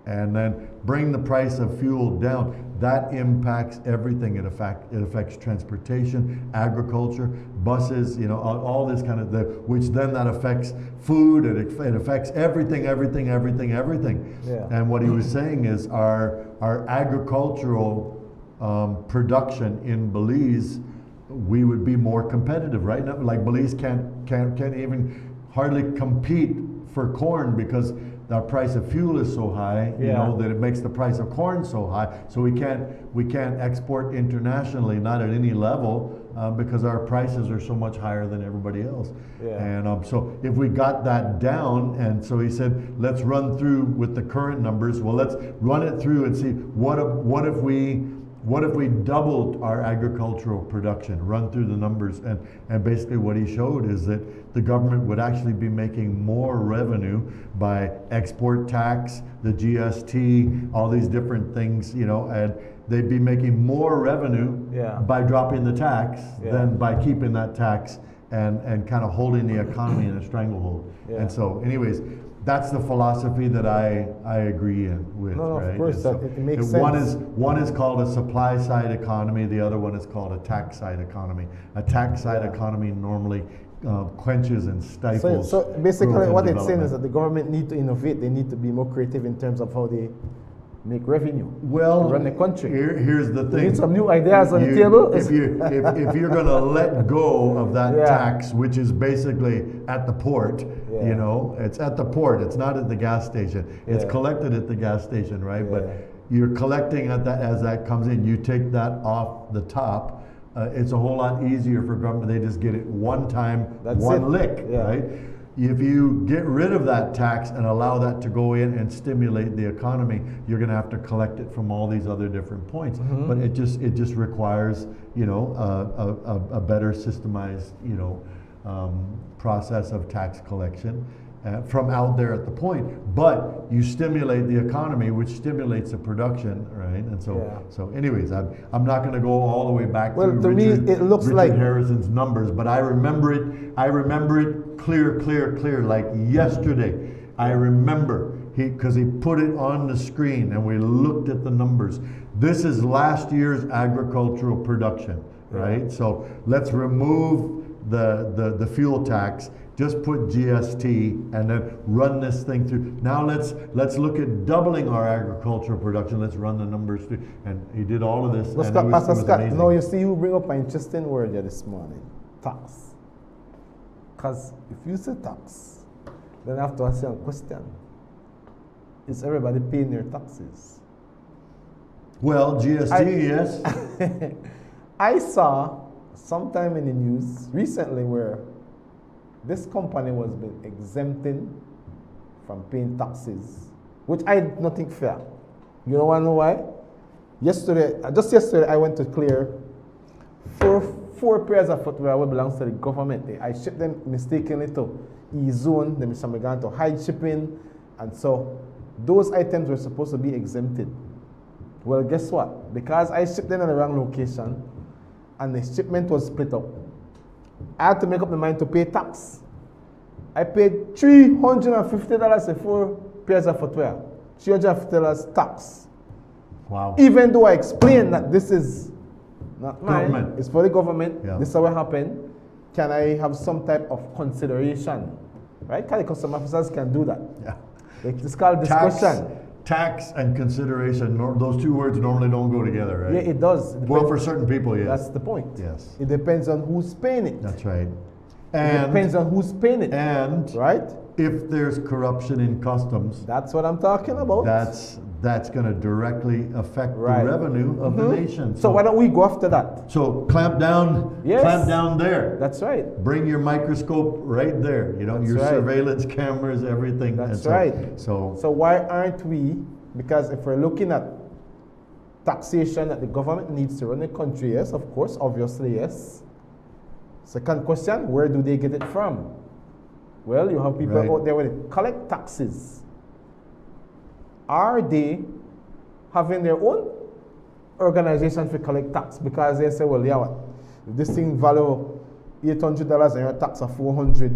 and then bring the price of fuel down, that impacts everything. It affects transportation, agriculture, buses, you know, all this kind of, which then that affects food, it affects everything. Yeah. And what he was saying is our agricultural production in Belize we would be more competitive. Right now, like Belize can't even hardly compete for corn because the price of fuel is so high, you know, that it makes the price of corn so high. So we can't export internationally, not at any level, because our prices are so much higher than everybody else. And so if we got that down, and so he said, let's run through with the current numbers. Well, let's run it through and see what if we doubled our agricultural production, run through the numbers, and basically what he showed is that the government would actually be making more revenue by export tax, the GST, all these different things, you know, and they'd be making more revenue by dropping the tax than by keeping that tax and kind of holding the economy in a stranglehold. And so anyways, that's the philosophy that I agree with. No, right? of course, So it makes sense. One is called a supply side economy. The other one is called a tax side economy. A tax side economy normally quenches and stifles. So basically, growth and what it's saying development. is that the government need to innovate. They need to be more creative in terms of how they make revenue. Well, to run the country. Here's the thing. You need some new ideas on the table. If you're going to let go of that tax, which is basically at the port, you know, it's at the port. It's not at the gas station. It's collected at the gas station, right? But you're collecting at that as that comes in. You take that off the top. It's a whole lot easier for government. They just get it one time, one lick, right? If you get rid of that tax and allow that to go in and stimulate the economy, you're going to have to collect it from all these other different points. But it just requires, you know, a better systemized, you know, process of tax collection from out there at the point. But you stimulate the economy, which stimulates the production, right? And so anyways, I'm not going to go all the way back to Richard, it looks Richard like Harrison's numbers, but I remember it clear, like yesterday. I remember because he put it on the screen and we looked at the numbers. This is last year's agricultural production, right? So let's remove the fuel tax, just put GST and then run this thing through. Now let's look at doubling our agricultural production. Let's run the numbers through. And he did all of this. Well, Scott, Pastor Scott, now you see you bring up an interesting word here this morning, tax. Because if you say tax, then I have to ask you a question. Is everybody paying their taxes? Well, GST, yes. I saw sometime in the news recently where this company was been exempting from paying taxes, which I don't think fair. You know why? Just yesterday, I went to clear four pairs of footwear that belongs to the government. I shipped them mistakenly to E-Zone, then some began to hide shipping, and so those items were supposed to be exempted. Well, guess what? Because I shipped them in the wrong location, and the shipment was split up, I had to make up my mind to pay tax. I paid $350 for 4 pairs of footwear. $350 tax. Wow. Even though I explained that this is not mine, government. it's for the government, Yeah. this is what happened. Can I have some type of consideration? Right? Because the customs officers can do that. Yeah. It's called discussion. Tax and consideration, those two words normally don't go together, right? Yeah, it does. It Well, depends- for certain people, yes. That's the point. Yes. It depends on who's paying it. That's right. It depends on who's paying it. And right? If there's corruption in customs, that's what I'm talking about. That's going to directly affect the revenue of the nation. So why don't we go after that? So clamp down, clamp down there. That's right. Bring your microscope right there. You know, That's your right. surveillance cameras, everything. That's And so- right. So why aren't we? Because if we're looking at taxation that the government needs to run the country, yes, of course, obviously, yes. Second question, where do they get it from? Well, you have people out there when they collect taxes. Are they having their own organization to collect tax? Because they say, well, yeah, what? If this thing value $800 and your tax of $400,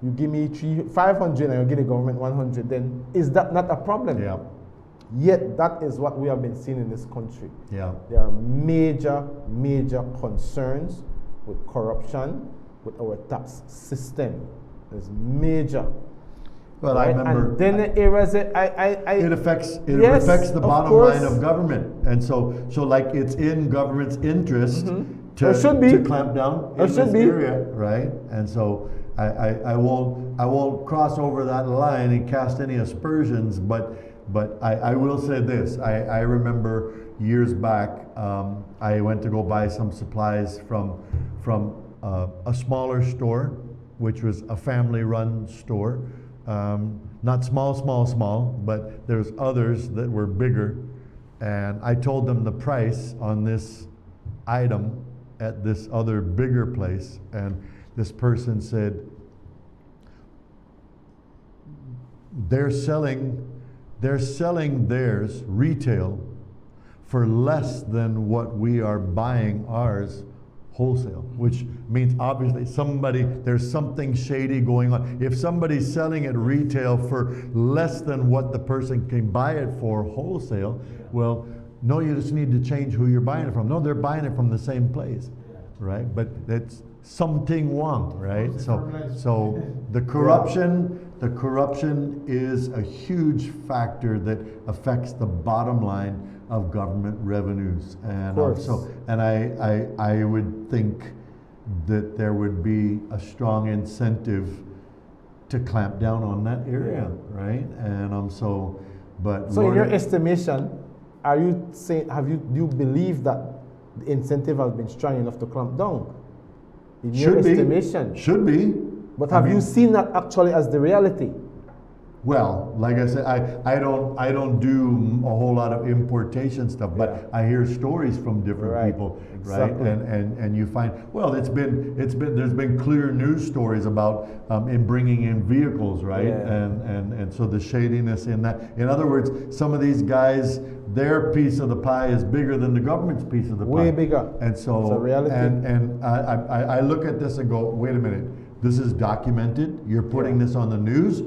you give me $500 and you give the government $100, then is that not a problem? Yeah. Yet that is what we have been seeing in this country. Yeah. There are major concerns with corruption with our tax system. There's major. Well, I remember. And then the areas that it affects Yes, affects the of bottom course. line of government, and so like it's in government's interest Or should be. to clamp down Or in should this be. area, right? And so I won't cross over that line and cast any aspersions, but I will say this: I remember years back, I went to go buy some supplies from a smaller store, which was a family-run store. Not small, but there's others that were bigger. And I told them the price on this item at this other bigger place. And this person said, they're selling theirs retail for less than what we are buying ours wholesale, which means obviously there's something shady going on. If somebody's selling it retail for less than what the person can buy it for wholesale, well, no, you just need to change who you're buying it from. No, they're buying it from the same place, right? But it's something wrong, right? So the corruption is a huge factor that affects the bottom line of government revenues, and I would think that there would be a strong incentive to clamp down on that area, right? And so in your estimation, are you saying do you believe that the incentive has been strong enough to clamp down? In your estimation, should be. But have you seen that actually as the reality? Well, like I said, I don't do a whole lot of importation stuff, but I hear stories from different people, exactly. right? And you find, well, there's been clear news stories about in bringing in vehicles, right? And so the shadiness in that. In other words, some of these guys, their piece of the pie is bigger than the government's piece of the pie. Way bigger. And so it's a reality. And I look at this and go, wait a minute, this is documented. You're putting this on the news.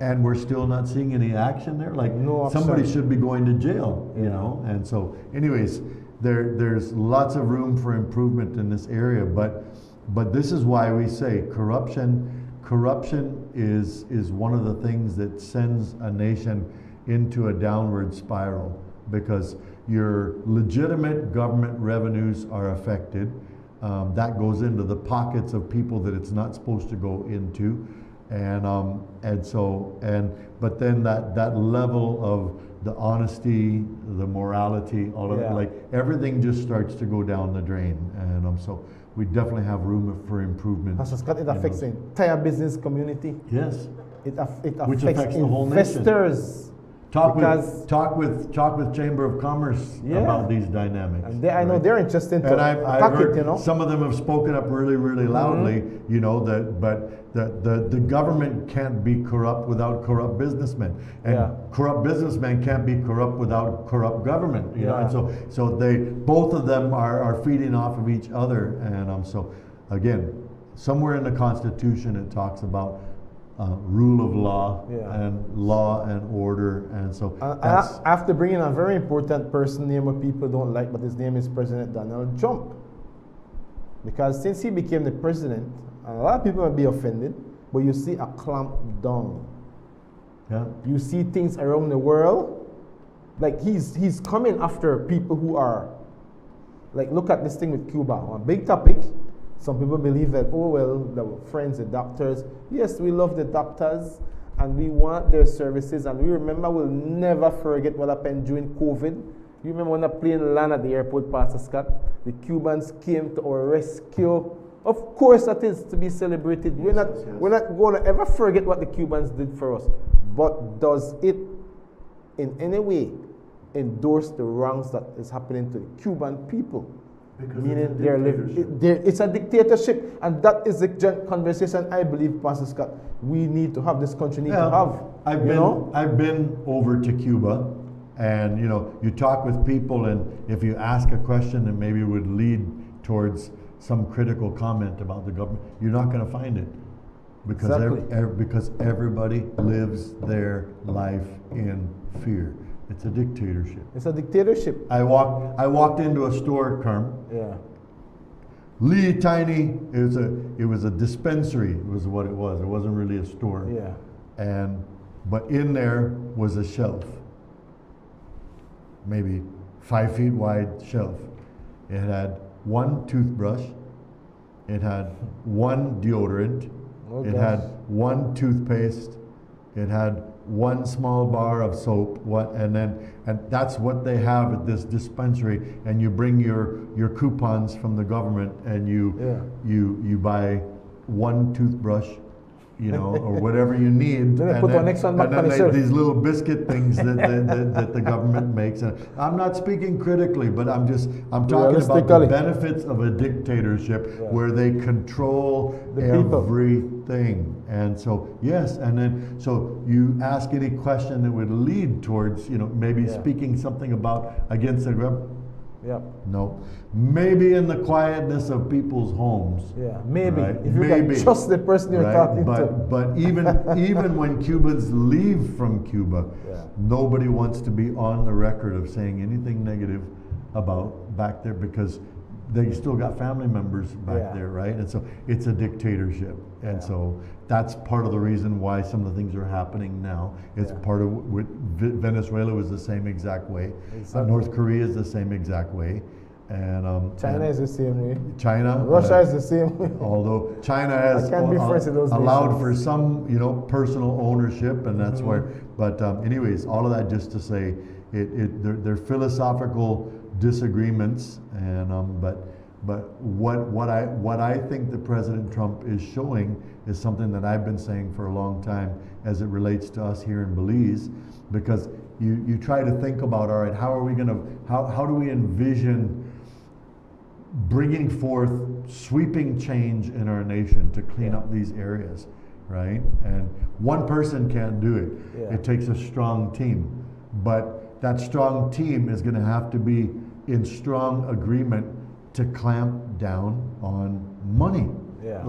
And we're still not seeing any action there. Like somebody should be going to jail, you know. And so, anyways, there's lots of room for improvement in this area. But this is why we say corruption is one of the things that sends a nation into a downward spiral, because your legitimate government revenues are affected. That goes into the pockets of people that it's not supposed to go into. But then that level of the honesty, the morality, all of it, like everything just starts to go down the drain. And so we definitely have room for improvement. Pastor Scott, it affects the entire business community. Yes. It Which affects the whole investors. Talk with Chamber of Commerce about these dynamics. And I know they're interested to I've heard, you know. some of them have spoken up really, really loudly, you know, but the government can't be corrupt without corrupt businessmen. And corrupt businessmen can't be corrupt without corrupt government. You know? And so they both of them are feeding off of each other. And so again, somewhere in the Constitution it talks about rule of law and law and order, and so I have to bring in a very important person, name what people don't like, but his name is President Donald Trump. Because since he became the president, a lot of people might be offended, but you see a clamp down. Yeah. You see things around the world, like he's coming after people who are, like, look at this thing with Cuba, a big topic. Some people believe that, oh, well, the friends, the doctors. Yes, we love the doctors and we want their services. And we remember, we'll never forget what happened during COVID. You remember when the plane landed at the airport, Pastor Scott? The Cubans came to our rescue. Of course, that is to be celebrated. We're not going to ever forget what the Cubans did for us. But does it in any way endorse the wrongs that is happening to the Cuban people? Because meaning they're living, it's a dictatorship, and that is the conversation I believe, Pastor Scott, we need to have. This country need to have. I've been over to Cuba, and you know, you talk with people, and if you ask a question that maybe would lead towards some critical comment about the government, you're not going to find it, because because everybody lives their life in fear. It's a dictatorship. It's a dictatorship. I walked into a store, Carm. Yeah. Tiny. It was a dispensary. It was what it was. It wasn't really a store. Yeah. But in there was a shelf, maybe 5 feet wide shelf. It had one toothbrush, it had one deodorant, it had one toothpaste, it had one small bar of soap, and that's what they have at this dispensary. And you bring your coupons from the government, and you buy one toothbrush, or whatever you need. These little biscuit things that the government makes. And I'm not speaking critically, but I'm talking about the benefits of a dictatorship where they control everything. And so, yes, and then, so you ask any question that would lead towards, maybe speaking something against the government. Yep. No. Maybe in the quietness of people's homes. Yeah, maybe. Right? If you can trust the person you're talking to. But even when Cubans leave from Cuba, nobody wants to be on the record of saying anything negative about back there, because they still got family members back there, right? And so it's a dictatorship. And so that's part of the reason why some of the things are happening now. It's part of what Venezuela was the same exact way. Exactly. North Korea is the same exact way. And China is the same way. Russia is the same way. Although China has allowed for some, personal ownership, and that's where. But anyways, all of that just to say, they're philosophical disagreements, and but what I think that President Trump is showing is something that I've been saying for a long time as it relates to us here in Belize, because you try to think about, all right, how do we envision bringing forth sweeping change in our nation to clean up these areas, right? And one person can't do it. It takes a strong team, but that strong team is going to have to be in strong agreement to clamp down on money. Yeah.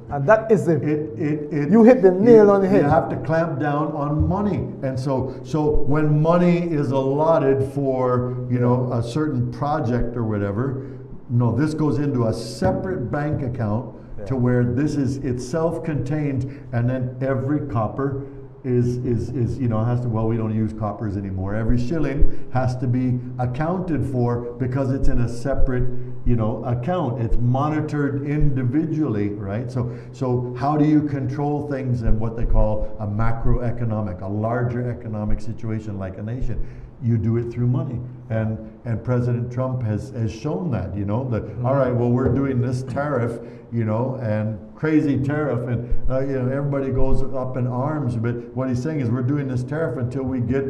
And that is you hit the nail on the head. You have to clamp down on money. And so when money is allotted for, a certain project or whatever, no, this goes into a separate bank account to where it's self-contained, and then every copper is has to, we don't use coppers anymore. Every shilling has to be accounted for because it's in a separate, account. It's monitored individually, right? So how do you control things in what they call a macroeconomic, a larger economic situation like a nation? You do it through money. And President Trump has shown that, all right, well, we're doing this tariff, and crazy tariff, and everybody goes up in arms. But what he's saying is, we're doing this tariff until we get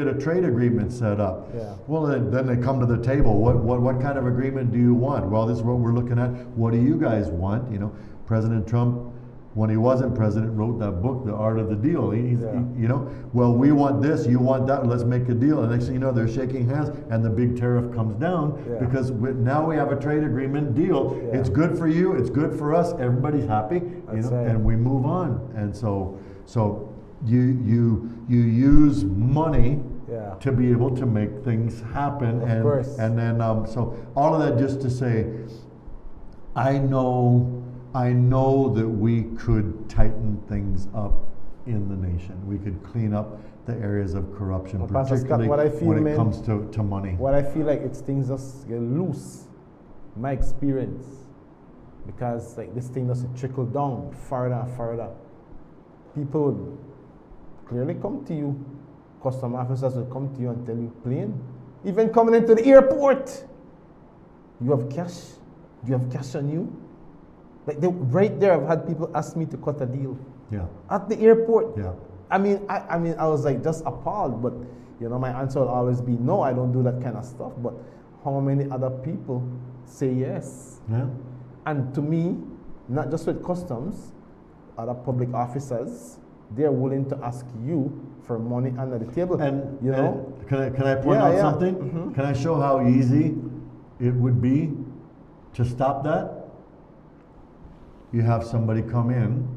a trade agreement set up. Yeah. Well, then they come to the table. What kind of agreement do you want? Well, this is what we're looking at. What do you guys want? President Trump, when he wasn't president, wrote that book, The Art of the Deal. Well, we want this, you want that, let's make a deal. And next thing you know, they're shaking hands, and the big tariff comes down because now we have a trade agreement deal. Yeah. It's good for you, it's good for us, everybody's happy, and we move on. And so you use money to be able to make things happen. And then so all of that just to say, I know that we could tighten things up in the nation. We could clean up the areas of corruption, particularly when it comes to money. What I feel like, it's things just get loose, my experience, because this thing doesn't trickle down further and further. People would clearly come to you, custom officers will come to you and tell you plain, even coming into the airport, you have cash? Do you have cash on you? Right there, I've had people ask me to cut a deal. Yeah. At the airport. Yeah. I mean, I was just appalled. But my answer will always be no. I don't do that kind of stuff. But how many other people say yes? Yeah. And to me, not just with customs, other public officers, they're willing to ask you for money under the table. And can I point out something? Mm-hmm. Can I show how easy it would be to stop that? You have somebody come in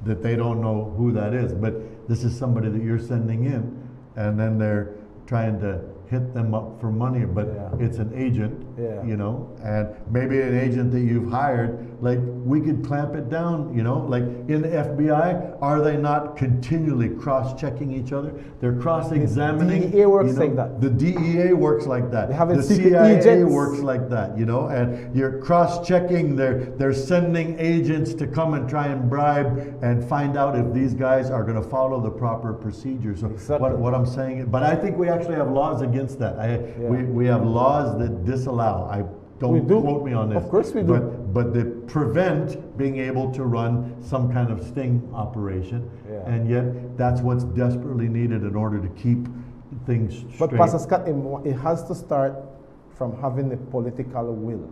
that they don't know who that is, but this is somebody that you're sending in, and then they're trying to hit them up for money, but it's an agent, Yeah. You know, and maybe an agent that you've hired, like we could clamp it down, you know, like in the FBI, are they not continually cross-checking each other? They're cross-examining. The DEA works you know, like that. The DEA works like that. They have The secret CIA agents. works like that, you know, and you're cross-checking, they're sending agents to come and try and bribe and find out if these guys are going to follow the proper procedures. So Exactly. what I'm saying, but I think we actually have laws against that. We have laws that disallow. Don't quote me on this. Of course we do. But they prevent being able to run some kind of sting operation, and yet that's what's desperately needed in order to keep things straight. But Pastor Scott, it has to start from having the political will.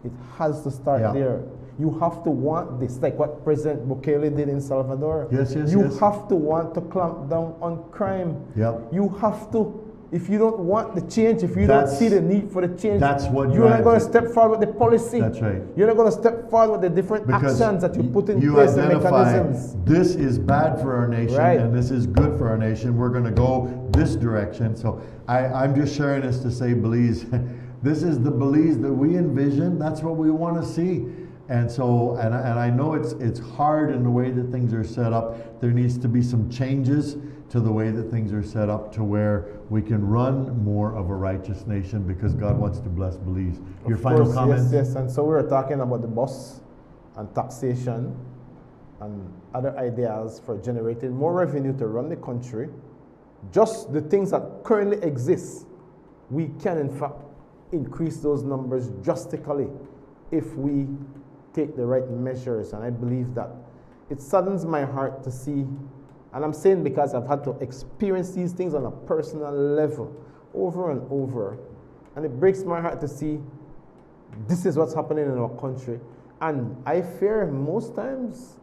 It has to start there. You have to want this, like what President Bukele did in Salvador. Yes. You have to want to clamp down on crime. Yep. You have to. If you don't want the change, if you don't see the need for the change, that's what you're not going to step forward with the policy. That's right. You're not going to step forward with the different actions that you put in place and mechanisms. This is bad for our nation, and this is good for our nation. We're going to go this direction. So I'm just sharing this to say, Belize, this is the Belize that we envision. That's what we want to see. And so, and I know it's hard in the way that things are set up. There needs to be some changes to the way that things are set up to where we can run more of a righteous nation because God wants to bless Belize. Your final comments? Yes. And so we were talking about the bus and taxation and other ideas for generating more revenue to run the country. Just the things that currently exist, we can in fact increase those numbers drastically if we take the right measures. And I believe that it saddens my heart to see, and I'm saying because I've had to experience these things on a personal level over and over, and it breaks my heart to see this is what's happening in our country. And I fear most times,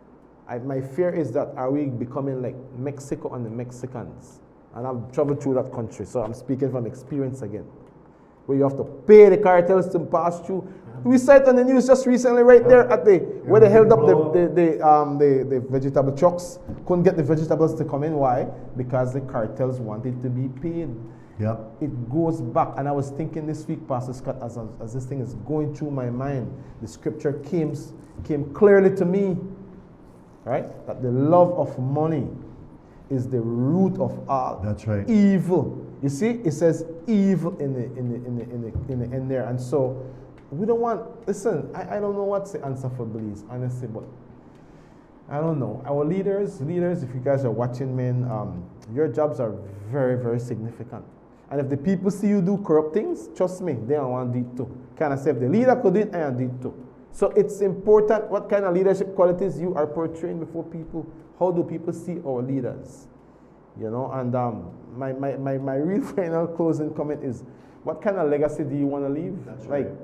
my fear is that are we becoming like Mexico and the Mexicans? And I've traveled through that country, so I'm speaking from experience again, where you have to pay the cartels to pass through. We saw it on the news just recently, right there at where they held up the vegetable trucks. Couldn't get the vegetables to come in. Why? Because the cartels wanted to be paid. Yep. It goes back, and I was thinking this week, Pastor Scott, as this thing is going through my mind, the scripture came clearly to me, right? That the love of money is the root of all. That's right. Evil. You see, it says evil in there, and so. We don't want, listen, I don't know what's the answer for Belize, honestly, but I don't know. Our leaders, if you guys are watching, man, your jobs are very, very significant. And if the people see you do corrupt things, trust me, they don't want to do it too. Kind of say, if the leader could do it, I can do it too. So it's important what kind of leadership qualities you are portraying before people. How do people see our leaders? You know, and my real final closing comment is, what kind of legacy do you want to leave? That's right. Like,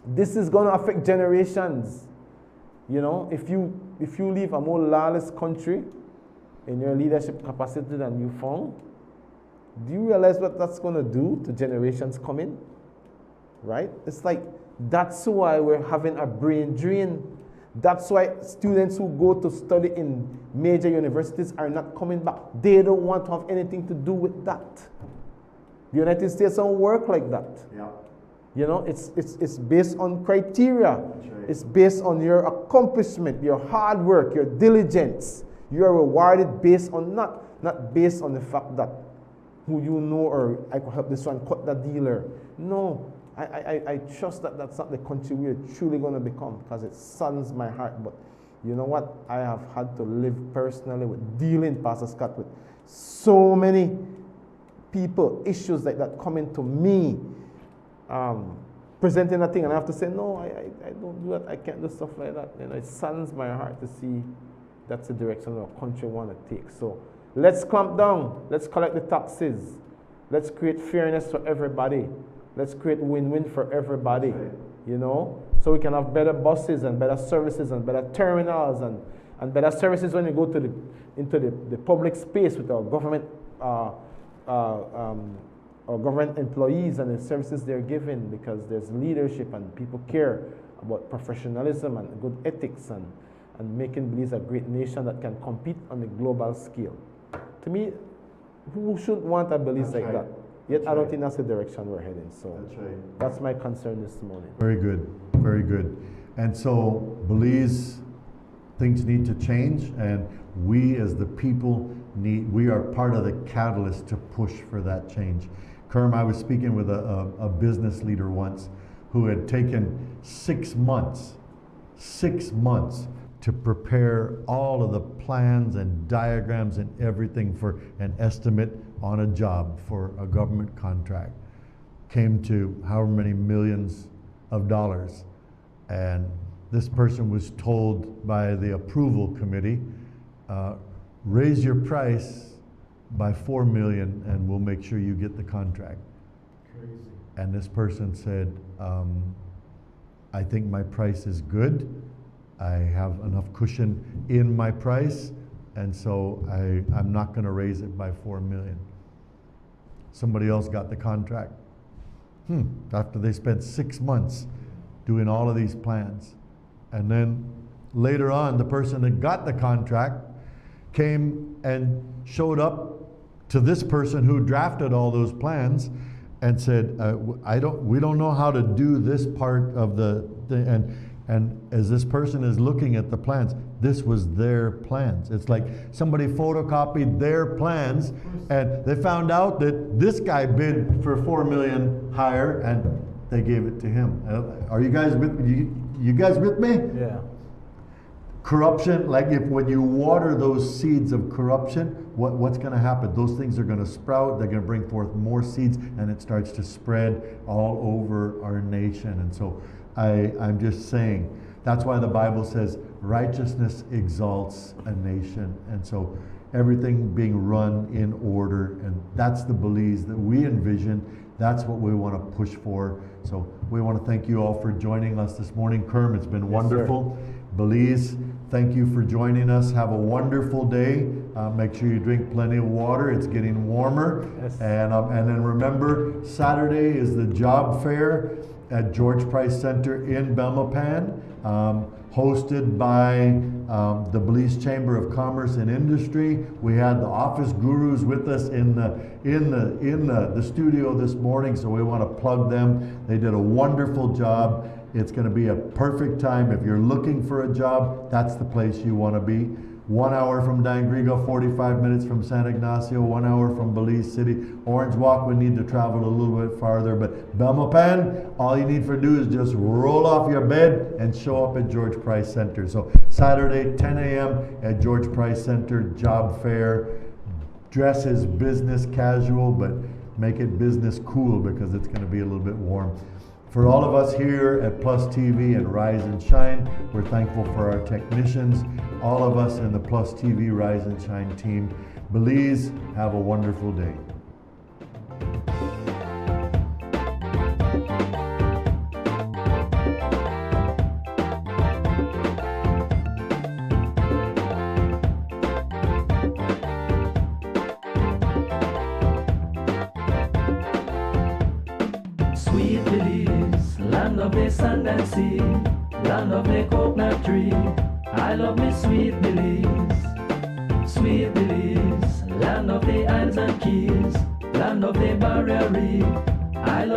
this is going to affect generations. You know, if you leave a more lawless country in your leadership capacity than you found, do you realize what that's going to do to generations coming? Right? It's like, that's why we're having a brain drain. That's why students who go to study in major universities are not coming back. They don't want to have anything to do with that. The United States don't work like that. Yeah. You know, it's based on criteria. That's right. It's based on your accomplishment, your hard work, your diligence. You are rewarded based on not based on the fact that who you know or I could help this one cut that dealer. No, I trust that that's not the country we're truly going to become, because it saddens my heart. But you know what? I have had to live personally with dealing, Pastor Scott, with so many people, issues like that coming to me. Presenting a thing, and I have to say, no, I don't do that, I can't do stuff like that. You know, it saddens my heart to see that's the direction our country want to take. So let's clamp down, let's collect the taxes, let's create fairness for everybody, let's create win-win for everybody, you know, so we can have better buses and better services and better terminals and better services when we go to into the public space with our government or government employees and the services they're given, because there's leadership and people care about professionalism and good ethics and making Belize a great nation that can compete on the global scale. To me, who shouldn't want a Belize like that? Yet I don't think that's the direction we're heading. So That's right. that's my concern this morning. Very good, very good. And so Belize, things need to change, and we as the people we are part of the catalyst to push for that change. Kerm, I was speaking with a business leader once who had taken 6 months to prepare all of the plans and diagrams and everything for an estimate on a job for a government contract. Came to however many millions of dollars. And this person was told by the approval committee, raise your price by 4 million and we'll make sure you get the contract. Crazy. And this person said, I think my price is good. I have enough cushion in my price, and so I'm not going to raise it by 4 million. Somebody else got the contract. After they spent 6 months doing all of these plans. And then later on, the person that got the contract came and showed up to this person who drafted all those plans and said, we don't know how to do this part of the thing. And as this person is looking at the plans, this was their plans. It's like somebody photocopied their plans and they found out that this guy bid for 4 million higher and they gave it to him. Are you guys with me? You guys with me? Yeah. Corruption, like when you water those seeds of corruption, what's going to happen? Those things are going to sprout, they're going to bring forth more seeds, and it starts to spread all over our nation. And so I'm just saying, that's why the Bible says righteousness exalts a nation. And so everything being run in order, and that's the Belize that we envision. That's what we want to push for. So we want to thank you all for joining us this morning. Kerm, it's been wonderful. Sir. Belize, thank you for joining us. Have a wonderful day. Make sure you drink plenty of water. It's getting warmer. Yes. And then remember, Saturday is the job fair at George Price Center in Belmopan, hosted by the Belize Chamber of Commerce and Industry. We had the office gurus with us in the studio this morning, so we want to plug them. They did a wonderful job. It's going to be a perfect time. If you're looking for a job, that's the place you want to be. 1 hour from Dangriga, 45 minutes from San Ignacio, 1 hour from Belize City. Orange Walk, we need to travel a little bit farther, but Belmopan, all you need to do is just roll off your bed and show up at George Price Center. So Saturday, 10 a.m. at George Price Center, job fair. Dress is business casual, but make it business cool because it's going to be a little bit warm. For all of us here at PlusTV and Rise and Shine, we're thankful for our technicians, all of us in the PlusTV Rise and Shine team. Belize, have a wonderful day. Sweet Belize, land of the sand and sea, land of the coconut tree. I love me sweet Belize, sweet Belize, land of the islands and keys, land of the barrier reef. I love me